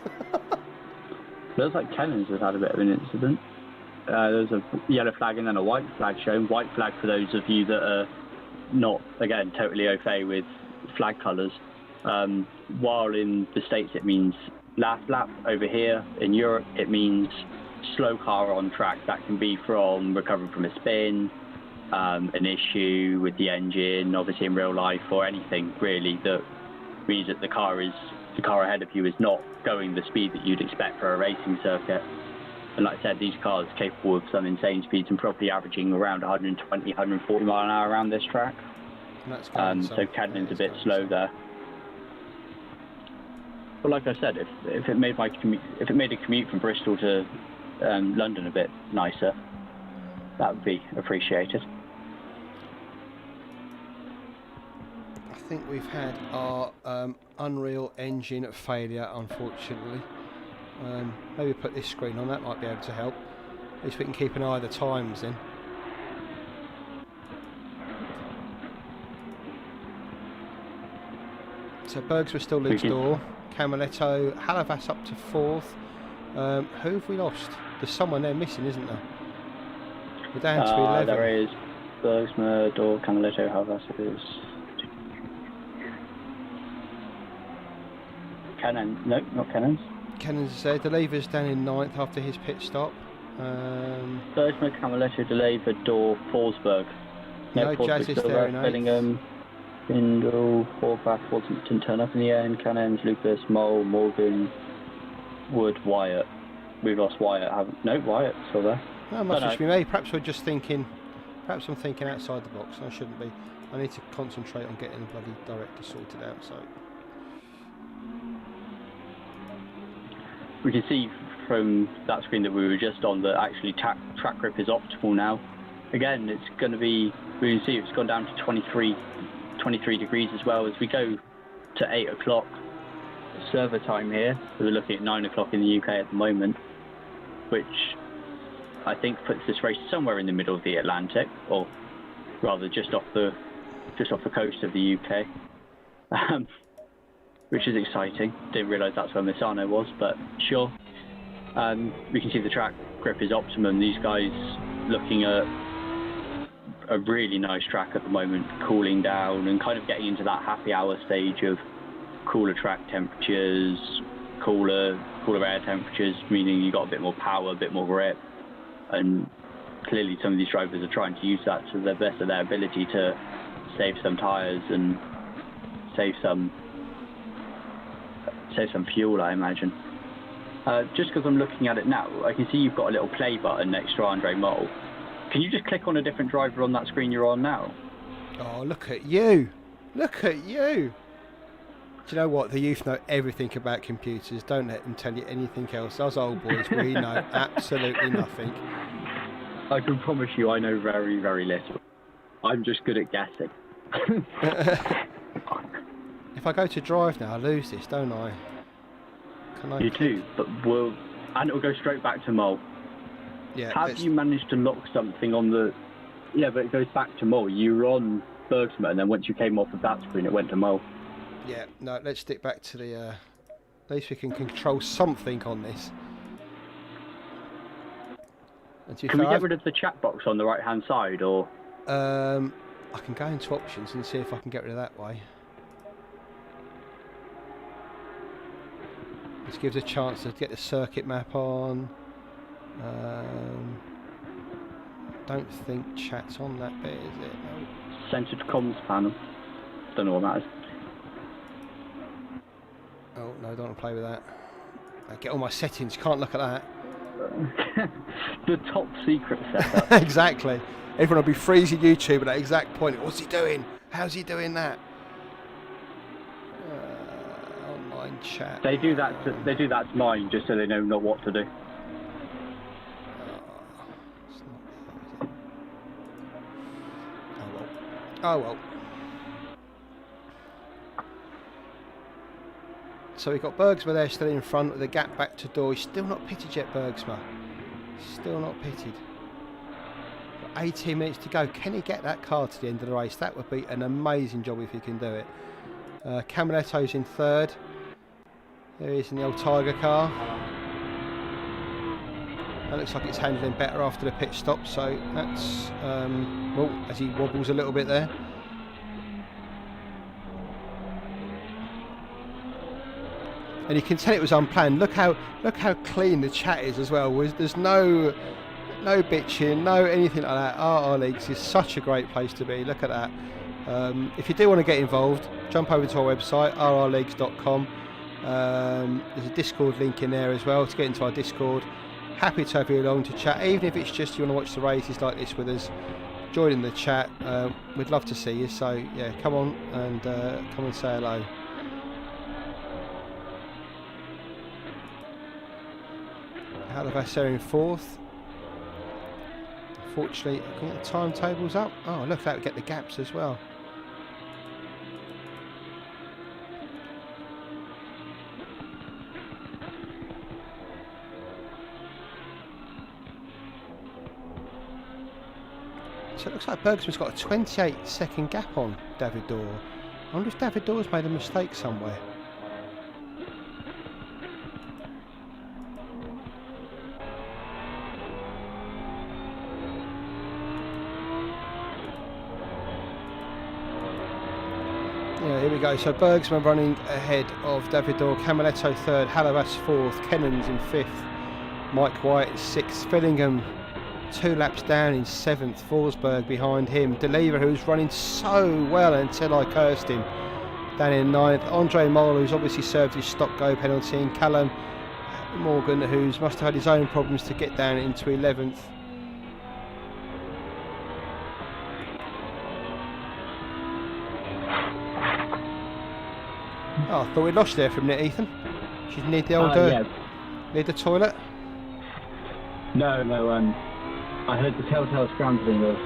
Feels like Kennens has had a bit of an incident. There's a yellow flag and then a white flag shown. White flag for those of you that are not, again, totally au fait with flag colours. While in the States it means last lap, over here in Europe it means slow car on track. That can be from recovering from a spin, an issue with the engine, obviously in real life, or anything really that means that the car ahead of you is not going the speed that you'd expect for a racing circuit. And like I said, these cars are capable of some insane speeds and probably averaging around 120, 140 mile an hour around this track. So Cadden's a bit slow there. But like I said, if it made a commute from Bristol to London a bit nicer, that would be appreciated. I think we've had our Unreal Engine failure, unfortunately. Maybe put this screen on, that might be able to help. At least we can keep an eye on the times then. So Bergsma still leads door. Camaletto, Halavas up to 4th. Who have we lost? There's someone there missing, isn't there? We're down to 11. There is Bergsma, Door, Camaletto, Halavas is... Cannon, no, not Cannons. Cannons is there. Delever's down in 9th after his pit stop. Bergsma, Camaletto, Delever, Door, Forsberg. No, Jazz is there in 8th. Bellingham, Bindle, Horvath, didn't turn up in the end. Cannons, Lucas, Mole, Morgan, Wood, Wyatt. We've lost Wyatt, haven't? No, Wyatt's still there. No, must just be me. Perhaps we're just thinking. Perhaps I'm thinking outside the box. I shouldn't be. I need to concentrate on getting the bloody director sorted out. So we can see from that screen that we were just on that actually track grip is optimal now. Again, it's going to be. We can see it's gone down to 23 degrees as well. As we go to 8 o'clock server time here, we're looking at 9 o'clock in the UK at the moment, which I think puts this race somewhere in the middle of the Atlantic, or rather just off the coast of the UK, which is exciting. Didn't realise that's where Misano was, but sure. We can see the track grip is optimum. These guys looking at a really nice track at the moment, cooling down and kind of getting into that happy hour stage of cooler track temperatures, cooler air temperatures, meaning you got a bit more power, a bit more grip, and clearly some of these drivers are trying to use that to the best of their ability to save some tyres and save some fuel, I imagine. Just because I'm looking at it now, I can see you've got a little play button next to Andre Mole. Can you just click on a different driver on that screen you're on now? Oh, look at you! Look at you! Do you know what? The youth know everything about computers. Don't let them tell you anything else. Us old boys, we know absolutely nothing. I can promise you I know very, very little. I'm just good at guessing. If I go to drive now, I lose this, don't I? Can I? You do, but and it'll go straight back to Mole. Yeah. Have you managed to lock something on the... Yeah, but it goes back to Mole. You were on Bergsma, and then once you came off of that screen, it went to Mole. Yeah, no, let's stick back to the... at least we can control something on this. Can we get rid of the chat box on the right-hand side, or...? I can go into options and see if I can get rid of that way. This gives a chance to get the circuit map on. Don't think chat's on that bit, is it? No. Centered comms panel. Don't know what that is. Oh no, don't want to play with that. I get all my settings. Can't look at that. The top secret setup. Exactly. Everyone will be freezing YouTube at that exact point. What's he doing? How's he doing that? Online chat. They do that to mine just so they know not what to do. Oh well. So we've got Bergsma there still in front with the gap back to door. He's still not pitted yet, Bergsma. Still not pitted. Got 18 minutes to go. Can he get that car to the end of the race? That would be an amazing job if he can do it. Camaletto's in 3rd. There he is in the old Tiger car. That looks like it's handling better after the pit stop, so that's, well, as he wobbles a little bit there. and you can tell it was unplanned. Look how clean the chat is as well. There's no bitching, no anything like that. RRLeagues is such a great place to be. Look at that. If you do want to get involved, jump over to our website, rrleagues.com. There's a Discord link in there as well to get into our Discord. Happy to have you along to chat, even if it's just you want to watch the races like this with us. Join in the chat. We'd love to see you. So yeah, come on and say hello. Halavas in fourth. Fortunately, I can get the timetables up. Oh, look, that would get the gaps as well. So it looks like Bergsman's got a 28-second gap on David Dorr. I wonder if David Dorr's made a mistake somewhere. Yeah, here we go. So Bergsman running ahead of David Dorr, Camaletto third, Halavas fourth, Kennans in fifth, Mike White sixth, Fillingham 2 laps down in 7th, Forsberg behind him, Deliver, who's running so well until I cursed him, down in 9th, Andre Moll, who's obviously served his stop-go penalty, and Callum Morgan, who must have had his own problems to get down into 11th. Oh, I thought we lost there for a minute, Ethan. She'd need the old need the toilet. No, I heard the telltale scrambling of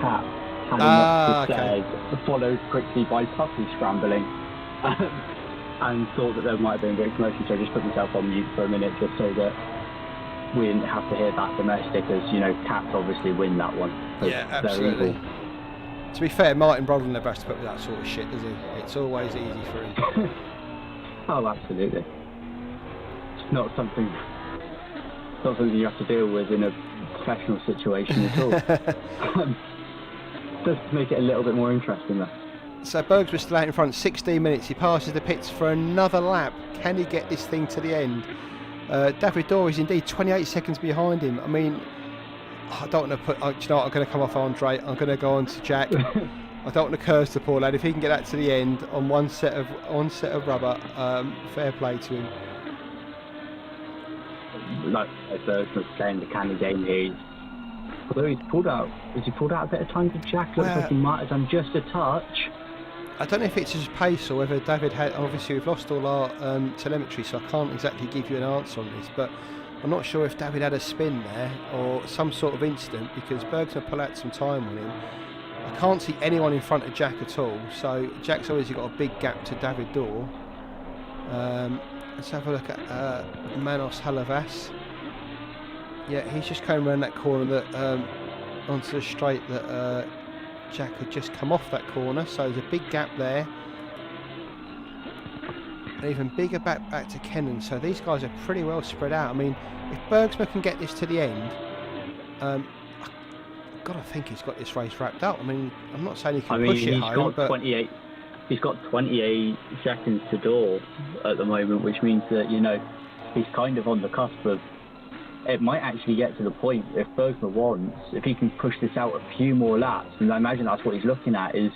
Cat handing up the stairs, followed quickly by Puppy scrambling, and thought that there might have been a bit of commotion, so I just put myself on mute for a minute just so that we didn't have to hear that domestic, as you know, Cats obviously win that one. Yeah, absolutely. To be fair, Martin Brodel never has to put with that sort of shit, does he? It's always easy for him. Oh, absolutely. It's not something you have to deal with in a professional situation at all. Just to make it a little bit more interesting though. So Bergs was still out in front, 16 minutes. He passes the pits for another lap. Can he get this thing to the end? David Dorr is indeed 28 seconds behind him. I mean, I don't want to put. Do you know what? I'm going to come off Andre. I'm going to go on to Jack. I don't want to curse the poor lad. If he can get that to the end on one set of rubber, fair play to him. Like Bergs was playing the canny game here. Although he's pulled out a bit of time to Jack. Looks like he might have done just a touch. I don't know if it's his pace or whether David had. Obviously, we've lost all our telemetry, so I can't exactly give you an answer on this. But I'm not sure if David had a spin there or some sort of incident, because Berg's going to pull out some time on him. I can't see anyone in front of Jack at all. So Jack's obviously got a big gap to David Dorr. Let's have a look at Manos Halavas. Yeah, he's just coming around that corner that onto the straight that Jack had just come off that corner. So there's a big gap there. An even bigger back to Kennan. So these guys are pretty well spread out. I mean, if Bergsma can get this to the end, I've got to think he's got this race wrapped up. I mean, I'm not saying he can push it home, but 28. He's got 28 seconds to Dorr at the moment, which means that, you know, he's kind of on the cusp of. It might actually get to the point, if Bergsma wants, if he can push this out a few more laps, and I imagine that's what he's looking at, is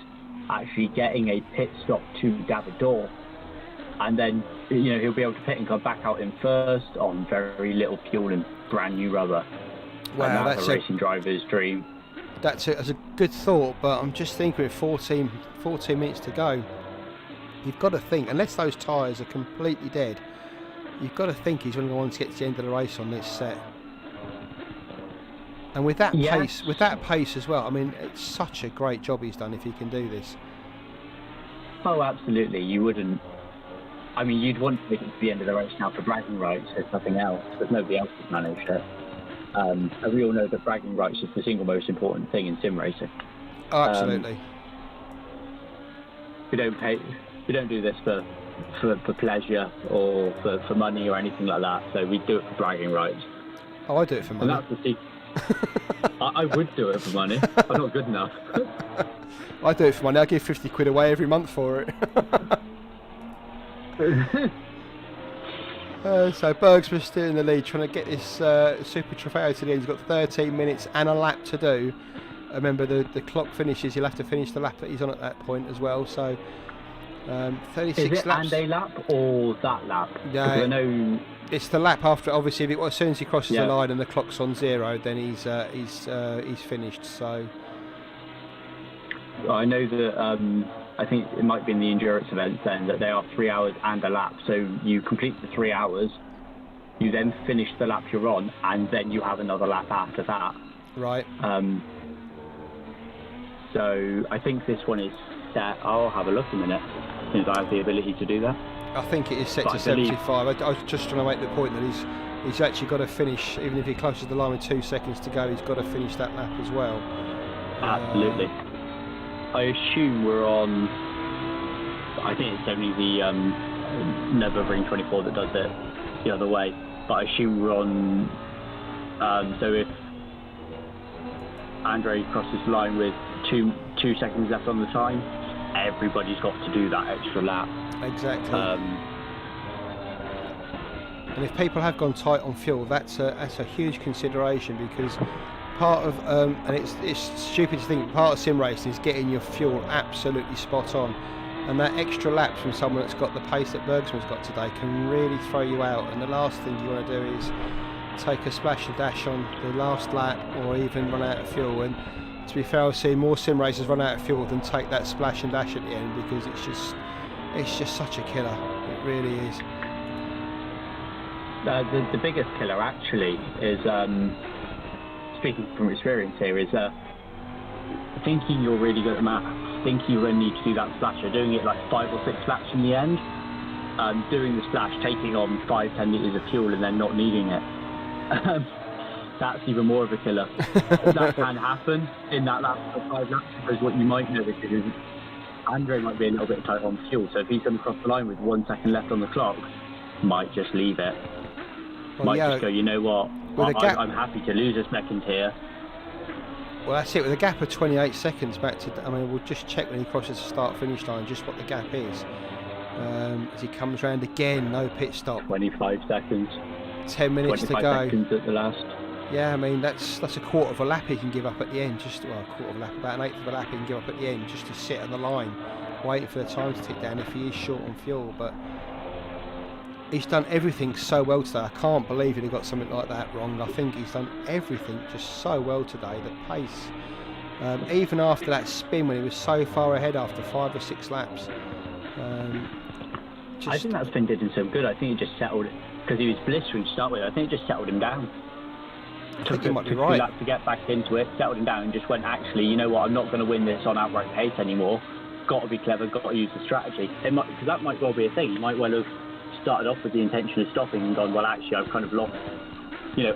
actually getting a pit stop to David Dorr. And then, you know, he'll be able to pit and come back out in first on very little fuel and brand new rubber. Wow, and that's a racing driver's dream. That's a good thought, but I'm just thinking with 14 minutes to go, you've got to think, unless those tyres are completely dead, you've got to think he's one of the ones to get to the end of the race on this set. And with that pace as well, I mean, it's such a great job he's done if he can do this. Oh, absolutely. You wouldn't. I mean, you'd want to make it to the end of the race now for bragging rights, if nothing else, but nobody else has managed it. And we all know that bragging rights is the single most important thing in sim racing. Oh, absolutely. We don't do this for pleasure or for money or anything like that. So we do it for bragging rights. Oh, I do it for money. And that's the secret. I would do it for money. I'm not good enough. I do it for money. I give 50 quid away every month for it. So Bergsman's still in the lead, trying to get this Super Trofeo to the end. He's got 13 minutes and a lap to do. Remember, the clock finishes. He'll have to finish the lap that he's on at that point as well. So 36 Is it laps. and a lap or that lap? Yeah, I know it's the lap after. Obviously, as soon as he crosses Yeah. the line and the clock's on 0, then he's finished. So I know that I think it might be in the endurance events then that they are 3 hours and a lap. So you complete the 3 hours, you then finish the lap you're on, and then you have another lap after that. right. So I think this one is set. I'll have a look in a minute since I have the ability to do that. I think it is set But to I believe- 75. I was just trying to make the point that he's actually got to finish, even if he closes the line with 2 seconds to go, he's got to finish that lap as well. Absolutely. I assume we're on. I think it's only the Nürburgring 24 that does it the other way. But I assume we're on. So if Andre crosses the line with two seconds left on the time, everybody's got to do that extra lap. Exactly. And if people have gone tight on fuel, that's a huge consideration, because part of and it's stupid to think, part of sim racing is getting your fuel absolutely spot on, and that extra lap from someone that's got the pace that Bergsman's got today can really throw you out. And the last thing you want to do is take a splash and dash on the last lap, or even run out of fuel. And to be fair, I've seen more sim racers run out of fuel than take that splash and dash at the end, because it's just such a killer. It really is. The biggest killer actually is, speaking from experience here, is thinking you're really good at maths, thinking you only need to do that splash. You're doing it like 5 or 6 laps in the end, doing the splash, taking on 5-10 litres of fuel and then not needing it. That's even more of a killer. That can happen in that lap of 5 laps, because what you might notice is Andre might be a little bit tight on fuel, so if he's going to cross the line with 1 second left on the clock, might just leave it. Well, Might yeah, just go, you know what, I'm happy to lose a second here. well, that's it. With a gap of 28 seconds back to, I mean, we'll just check when he crosses the start-finish line just what the gap is. As he comes round again, no pit stop. 25 seconds. 10 minutes to 25 go. seconds at the last. Yeah, I mean, that's a quarter of a lap he can give up at the end. Just, well, a quarter of a lap, about an eighth of a lap he can give up at the end, just to sit on the line, waiting for the time to tick down if he is short on fuel. But he's done everything so well today. I can't believe he'd have got something like that wrong. I think he's done everything just so well today. The pace, even after that spin when he was so far ahead after 5 or 6 laps. I think that spin did him so good. I think it just settled, because he was blistering to start with. I think it just settled him down. Took him 2 laps to get back into it, settled him down, and just went, actually, you know what, I'm not going to win this on outright pace anymore. Got to be clever, got to use the strategy. Because that might well be a thing. He might well have started off with the intention of stopping and gone, well, actually, I've kind of lost,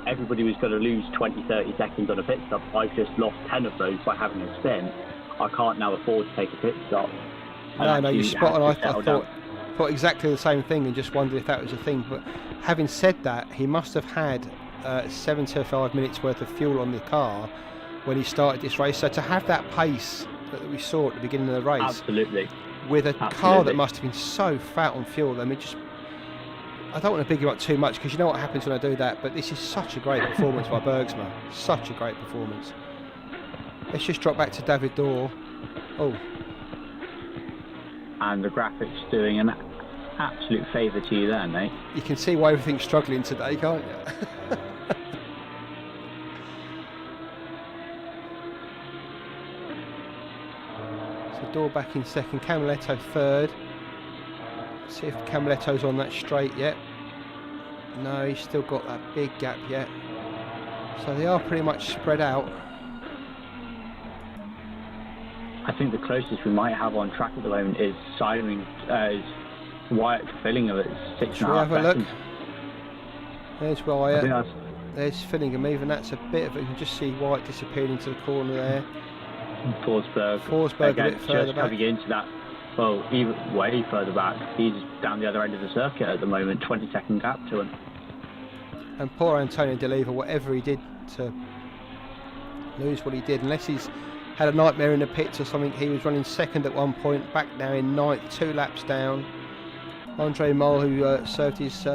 everybody was going to lose 20-30 seconds on a pit stop. I've just lost 10 of those by having a spin. I can't now afford to take a pit stop. No, you're spot on. I thought exactly the same thing, and just wondered if that was a thing. But having said that, he must have had 7 to 5 minutes worth of fuel on the car when he started this race. So to have that pace that we saw at the beginning of the race, absolutely, with a car that must have been so fat on fuel, I mean, I don't want to big him up too much, because you know what happens when I do that. But this is such a great performance by Bergsma. Such a great performance. Let's just drop back to David Dorr. Oh. And the graphics doing an absolute favour to you there, mate. You can see why everything's struggling today, can't you? So Dorr back in second, Camiletto third. See if Camiletto's on that straight yet. No, he's still got that big gap yet. So they are pretty much spread out. I think the closest we might have on track at the moment is is Wyatt Fillingham at 6.5 seconds. Have a look. There's Wyatt. There's Fillingham. Even that's a bit of it. You can just see Wyatt disappearing into the corner there. Forsberg again, a bit further just back. Coming into that, well, even way further back. He's down the other end of the circuit at the moment. 20-second gap to him. And poor Antonio D'Oliva, whatever he did to lose what he did, unless he's had a nightmare in the pits or something. He was running second at one point, back now in ninth, 2 laps down. Andre Mol, who served his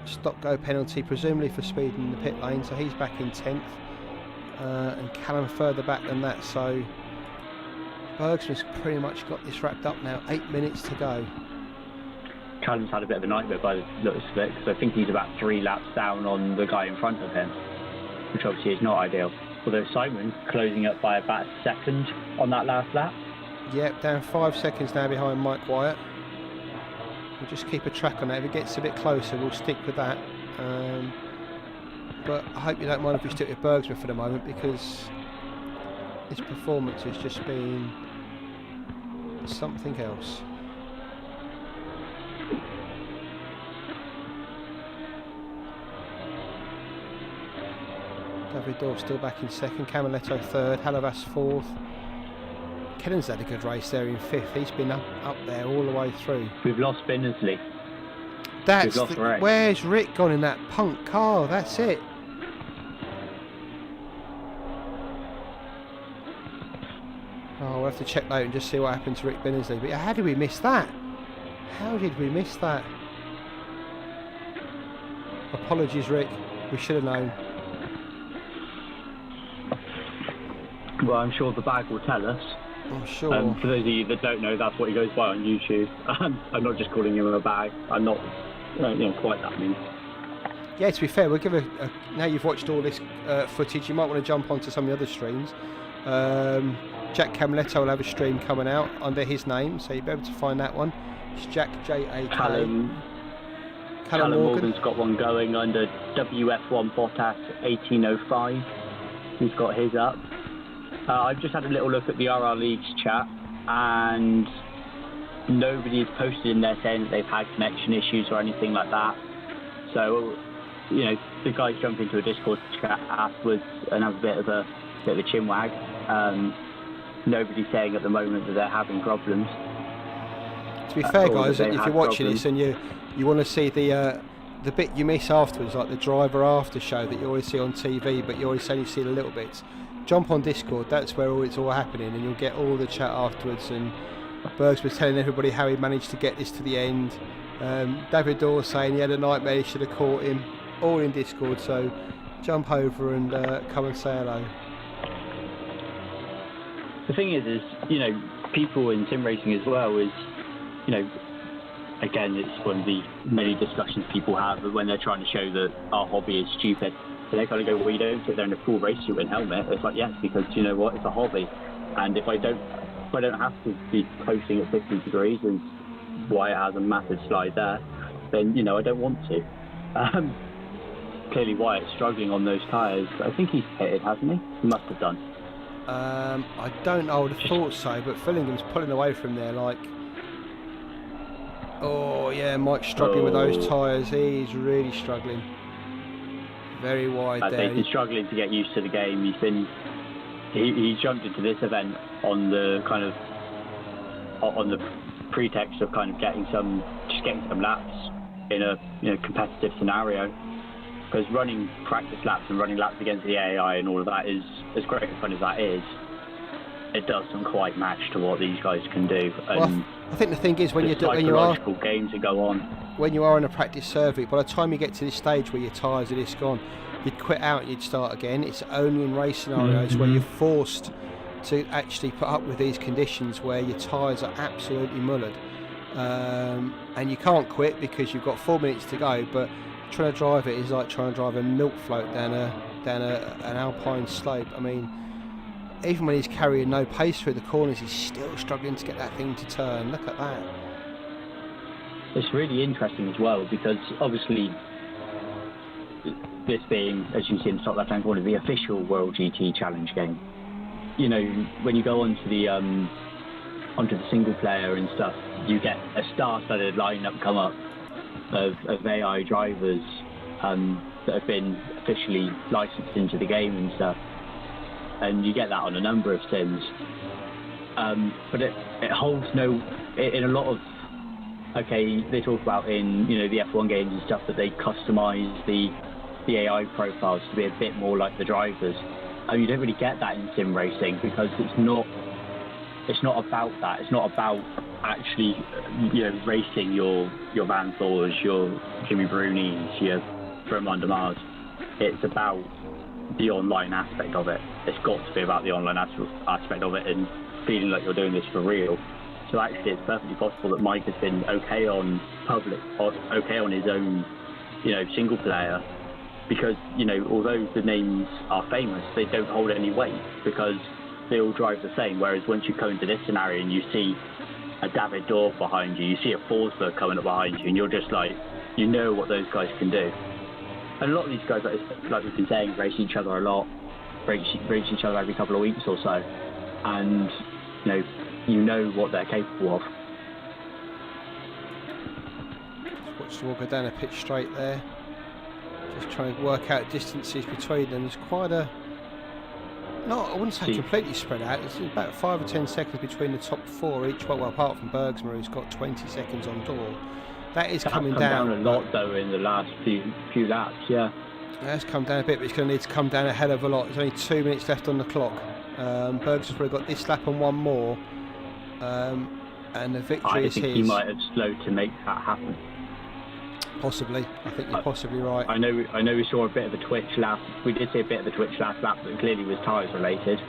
stop-go penalty, presumably for speed in the pit lane, so he's back in 10th, and Callum further back than that, so Bergsman's pretty much got this wrapped up now. 8 minutes to go. Callum's had a bit of a nightmare by the looks of it, because I think he's about 3 laps down on the guy in front of him, which obviously is not ideal. Although Simon closing up by about a second on that last lap. Yep, down 5 seconds now behind Mike Wyatt. We'll just keep a track on that. If it gets a bit closer, we'll stick with that. But I hope you don't mind if we stick with Bergsman for the moment, because his performance has just been something else. David Dorf still back in second, Camaletto third, Halavas fourth. Kennan's had a good race there in fifth. He's been up there all the way through. We've lost Binnersley. That's where's Rick gone in that punk car? That's it. Oh, we'll have to check later and just see what happened to Rick Binnersley. But how did we miss that? How did we miss that? Apologies, Rick. We should have known. Well, I'm sure the bag will tell us. I'm sure. For those of you that don't know, that's what he goes by on YouTube. I'm not just calling him a bag. I'm not, quite that mean. Yeah, to be fair, we'll give now you've watched all this footage, you might want to jump onto some of the other streams. Jack Camaletto will have a stream coming out under his name, so you'll be able to find that one. It's Jack J.A.K. Callum Morgan's got one going under WF1 Bottas 1805. He's got his up. I've just had a little look at the RRLeagues chat, and nobody has posted in there saying that they've had connection issues or anything like that. So, the guys jumped into a Discord chat afterwards and have a bit of a chinwag. Nobody's saying at the moment that they're having problems. To be fair, guys, if you're watching this and you want to see the bit you miss afterwards, like the driver after show that you always see on TV, but you always only see the little bits, jump on Discord. That's where it's all happening, and you'll get all the chat afterwards. And Bergs was telling everybody how he managed to get this to the end. David Dorr saying he had a nightmare, he should have caught him. All in Discord, so jump over and come and say hello. The thing is, people in sim racing as well is, again, it's one of the many discussions people have when they're trying to show that our hobby is stupid. So they kind of go, well, you don't sit there in a full race suit and helmet. It's like, yes, because you know what, it's a hobby. And if I don't have to be coasting at 50 degrees, and Wyatt has a massive slide there, then, I don't want to. Clearly Wyatt's struggling on those tyres. I think he's pitted, hasn't he? He must have done. I don't know, I would have thought so, but Fillingham's pulling away from there like... Oh yeah, Mike's struggling with those tyres. He's really struggling. Very wide there. He's struggling to get used to the game. He jumped into this event on the pretext of kind of getting some laps in a competitive scenario. Because running practice laps and running laps against the AI and all of that is as great fun as that is. It doesn't quite match to what these guys can do. And I think the thing is when you are games that go on. When you are on a practice circuit, by the time you get to this stage where your tyres are this gone, you'd quit out and you'd start again. It's only in race scenarios where you're forced to actually put up with these conditions where your tyres are absolutely mullered, and you can't quit because you've got 4 minutes to go. But trying to drive it is like trying to drive a milk float down an alpine slope. I mean, even when he's carrying no pace through the corners, he's still struggling to get that thing to turn. Look at that. It's really interesting as well, because obviously this being, as you can see in the top left-hand corner, the official World GT Challenge game. When you go onto the single player and stuff, you get a star-studded lineup come up of AI drivers that have been officially licensed into the game and stuff. And you get that on a number of sims, but it holds no. In a lot of, they talk about in the F1 games and stuff that they customise the AI profiles to be a bit more like the drivers. You don't really get that in sim racing because it's not it's not about that. It's not about actually, racing your Van Thors, your Jimmy Brunis, your Romain de Mars. It's about the online aspect of it. It's got to be about the online aspect of it and feeling like you're doing this for real. So actually, it's perfectly possible that Mike has been okay on public, or okay on his own, single player, because although the names are famous, they don't hold any weight because they all drive the same. Whereas once you come into this scenario and you see a David Dorf behind you, you see a Forsberg coming up behind you, and you're just like, what those guys can do. And a lot of these guys, like we've been saying, race each other a lot, race each other every couple of weeks or so, and what they're capable of. Just watch them all go down a pitch straight there. Just trying to work out distances between them. There's quite a, I wouldn't say completely spread out. It's about 5 or 10 seconds between the top 4 each. Well, apart from Bergsma, who's got 20 seconds on door. That is coming down a lot though in the last few laps. Yeah, that's come down a bit, but it's going to need to come down a hell of a lot. There's only 2 minutes left on the clock. Bergsma's probably got this lap and one more, and the victory is his. I think he might have slowed to make that happen. Possibly, I think you're possibly right. I know we saw a bit of a twitch last. We did see a bit of a twitch last lap, but clearly was tyres related.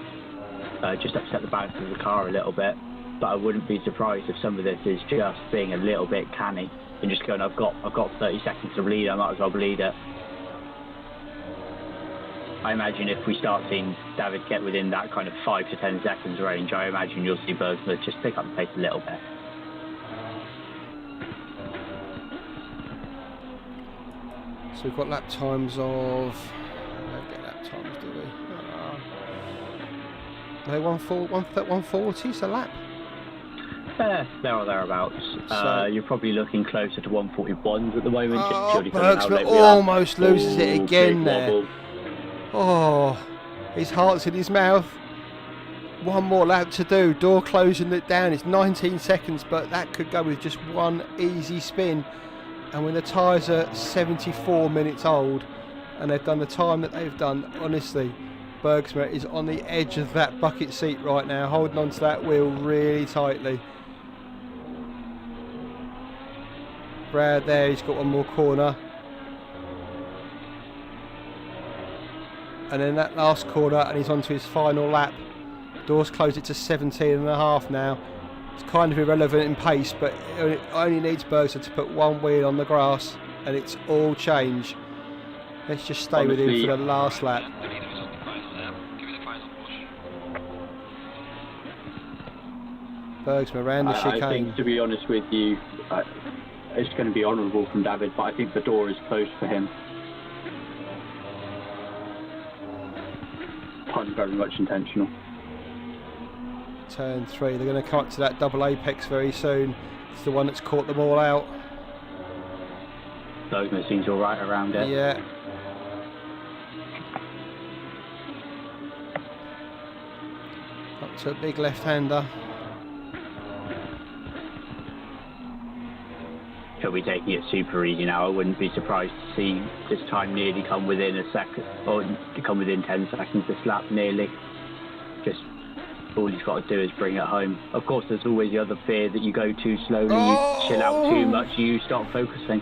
Just upset the balance of the car a little bit. But I wouldn't be surprised if some of this is just being a little bit canny and just going, I've got 30 seconds to bleed, I might as well bleed it. I imagine if we start seeing David get within that kind of 5 to 10 seconds range, I imagine you'll see Bergsma just pick up the pace a little bit. So we've got lap times of... We don't get lap times, do we? No, 140 is a lap. There or thereabouts. So, you're probably looking closer to 141s at the moment. Bergsma almost loses it again there. Wobble. Oh, his heart's in his mouth. One more lap to do. Door closing it down. It's 19 seconds, but that could go with just one easy spin. And when the tyres are 74 minutes old, and they've done the time that they've done, honestly, Bergsma is on the edge of that bucket seat right now, holding on to that wheel really tightly. Brad there, he's got one more corner. And then that last corner, and he's on to his final lap. Doors close it to 17.5 now. It's kind of irrelevant in pace, but it only needs Bergsma to put one wheel on the grass, and it's all change. Let's just stay with him for the last lap. Bergsma around the chicane. I think, to be honest with you, it's going to be honourable from David, but I think the door is closed for him. Not very much intentional. Turn 3, they're going to come up to that double apex very soon. It's the one that's caught them all out. Bergsma seems all right around it. Yeah. Up to a big left-hander. He'll be taking it super easy now. I wouldn't be surprised to see this time nearly come within a second, or come within 10 seconds this lap nearly. Just all he's got to do is bring it home. Of course, there's always the other fear that you go too slowly, you chill out too much, you stop focusing.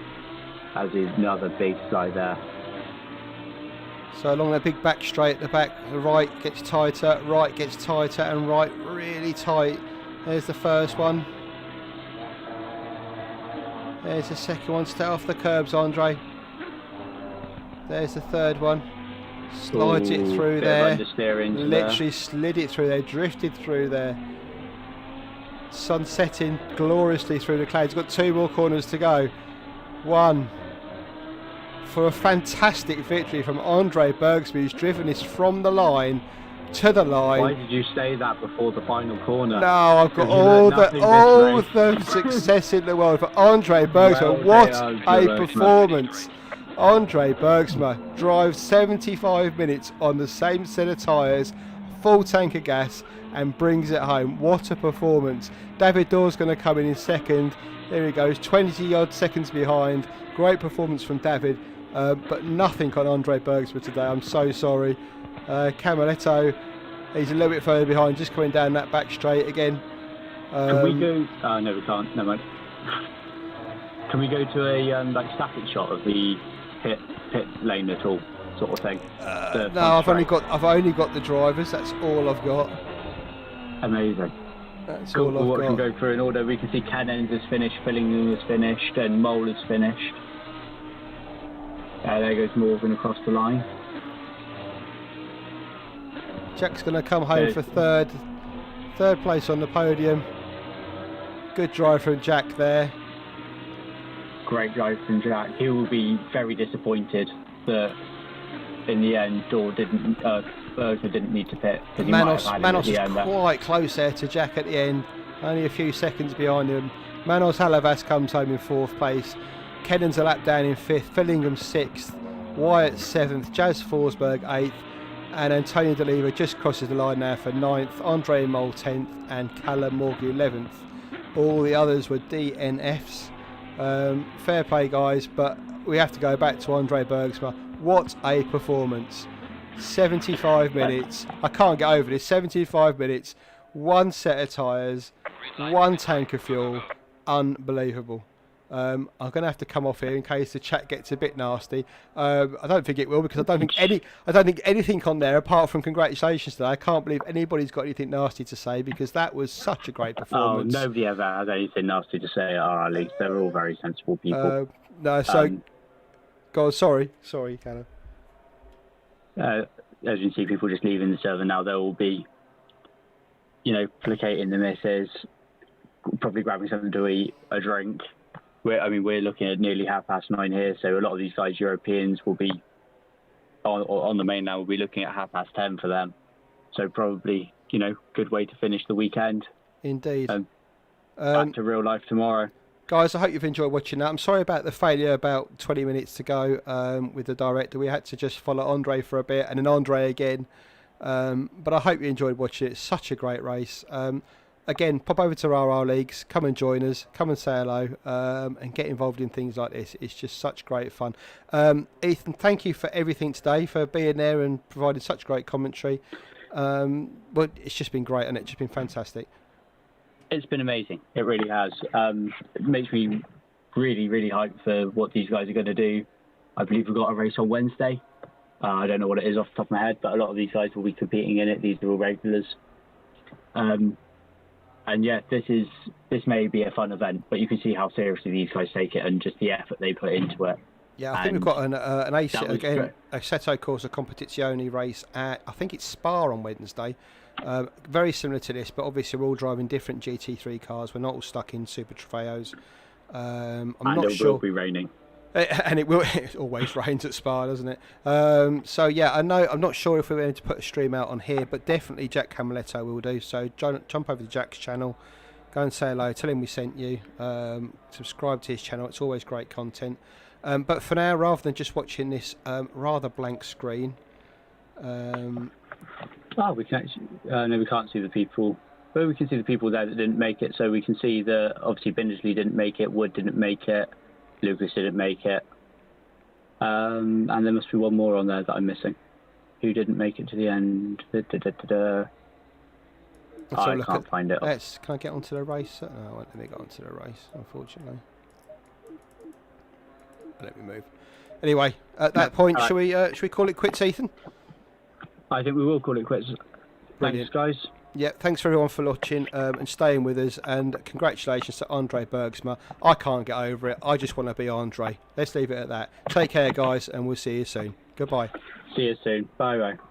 As is another big slide there. So along that big back straight at the back, the right gets tighter, right gets tighter, and right really tight. There's the first one. There's the second one. Stay off the curbs, Andre. There's the third one. Slides it through there. Literally slid it through there, drifted through there. Sun setting gloriously through the clouds. Got 2 more corners to go. One. For a fantastic victory from Andre Bergsma, who's driven this from the line to the line. Why did you say that before the final corner? No, I've got all the success in the world for Andre Bergsma. What a performance! Andre Bergsma drives 75 minutes on the same set of tyres, full tank of gas, and brings it home. What a performance! David Dorr's going to come in second. There he goes, 20 odd seconds behind. Great performance from David, but nothing on Andre Bergsma today. I'm so sorry. Camaletto He's a little bit further behind, just coming down that back straight again. Can we go? Oh, no, we can't. Never mind. Can we go to a like static shot of the pit lane at all, sort of thing? No, I've only got the drivers. That's all I've got. Amazing. That's Cool. all I've What got. can go through in order? We can see Cannons is finished, Fillingham is finished, and Mole is finished. There goes Morgan across the line. Jack's going to come home for third place on the podium. Good drive from Jack there. Great drive from Jack. He will be very disappointed that in the end Berger didn't need to pit. Manos is quite close there to Jack at the end, only a few seconds behind him. Manos Halavas comes home in 4th place. Kennan's a lap down in 5th, Fillingham 6th, Wyatt 7th, Jazz Forsberg 8th, and Antonio D'Oliva just crosses the line now for 9th, Andre Mole 10th, and Callum Morgan 11th. All the others were DNFs. Fair play, guys, but we have to go back to Andre Bergsma. What a performance. 75 minutes. I can't get over this. 75 minutes, 1 set of tyres, 1 tank of fuel. Unbelievable. I'm going to have to come off here in case the chat gets a bit nasty. I don't think it will, because I don't think anything on there apart from congratulations today. I can't believe anybody's got anything nasty to say, because that was such a great performance. Oh, nobody ever has anything nasty to say at RRLeagues. They're all very sensible people. No, so go on. Sorry, Callum. As you can see, people just leaving the server now. They will be, placating the misses, probably grabbing something to eat, a drink. We're looking at nearly 9:30 here, so a lot of these guys, Europeans, will be on the mainland. We'll be looking at 10:30 for them. So probably, good way to finish the weekend. Indeed. Back to real life tomorrow. Guys, I hope you've enjoyed watching that. I'm sorry about the failure about 20 minutes to go with the director. We had to just follow Andre for a bit and then Andre again. But I hope you enjoyed watching it. It's such a great race. Again, pop over to RRLeagues, come and join us, come and say hello, and get involved in things like this. It's just such great fun. Ethan, thank you for everything today, for being there and providing such great commentary. But it's just been great, and it's just been fantastic. It's been amazing. It really has. It makes me really, really hyped for what these guys are going to do. I believe we've got a race on Wednesday. I don't know what it is off the top of my head, but a lot of these guys will be competing in it. These are all regulars. And yeah, this may be a fun event, but you can see how seriously these guys take it and just the effort they put into it. Yeah, I think we've got an Assetto Corsa Competizione race at, I think it's Spa on Wednesday. Very similar to this, but obviously we're all driving different GT3 cars. We're not all stuck in Super Trofeos. I'm not sure. It will be raining. And it will. It always rains at Spa, doesn't it? So yeah, I'm not sure if we're going to put a stream out on here, but definitely Jack Camaletto will do. So jump over to Jack's channel, go and say hello, tell him we sent you, subscribe to his channel. It's always great content. But for now, rather than just watching this rather blank screen, we can actually. No, we can't see the people. But we can see the people there that didn't make it. So we can see that obviously Bindersley didn't make it, Wood didn't make it, Lucas didn't make it, and there must be one more on there that I'm missing. Who didn't make it to the end? I can't find it. Can I get onto the race? No, I won't let me get onto the race, unfortunately. Let me move. Anyway, at that point, should we call it quits, Ethan? I think we will call it quits. Brilliant. Thanks, guys. Yeah, thanks for everyone for watching and staying with us, and congratulations to Andre Bergsma. I can't get over it. I just want to be Andre. Let's leave it at that. Take care, guys, and we'll see you soon. Goodbye. See you soon. Bye-bye.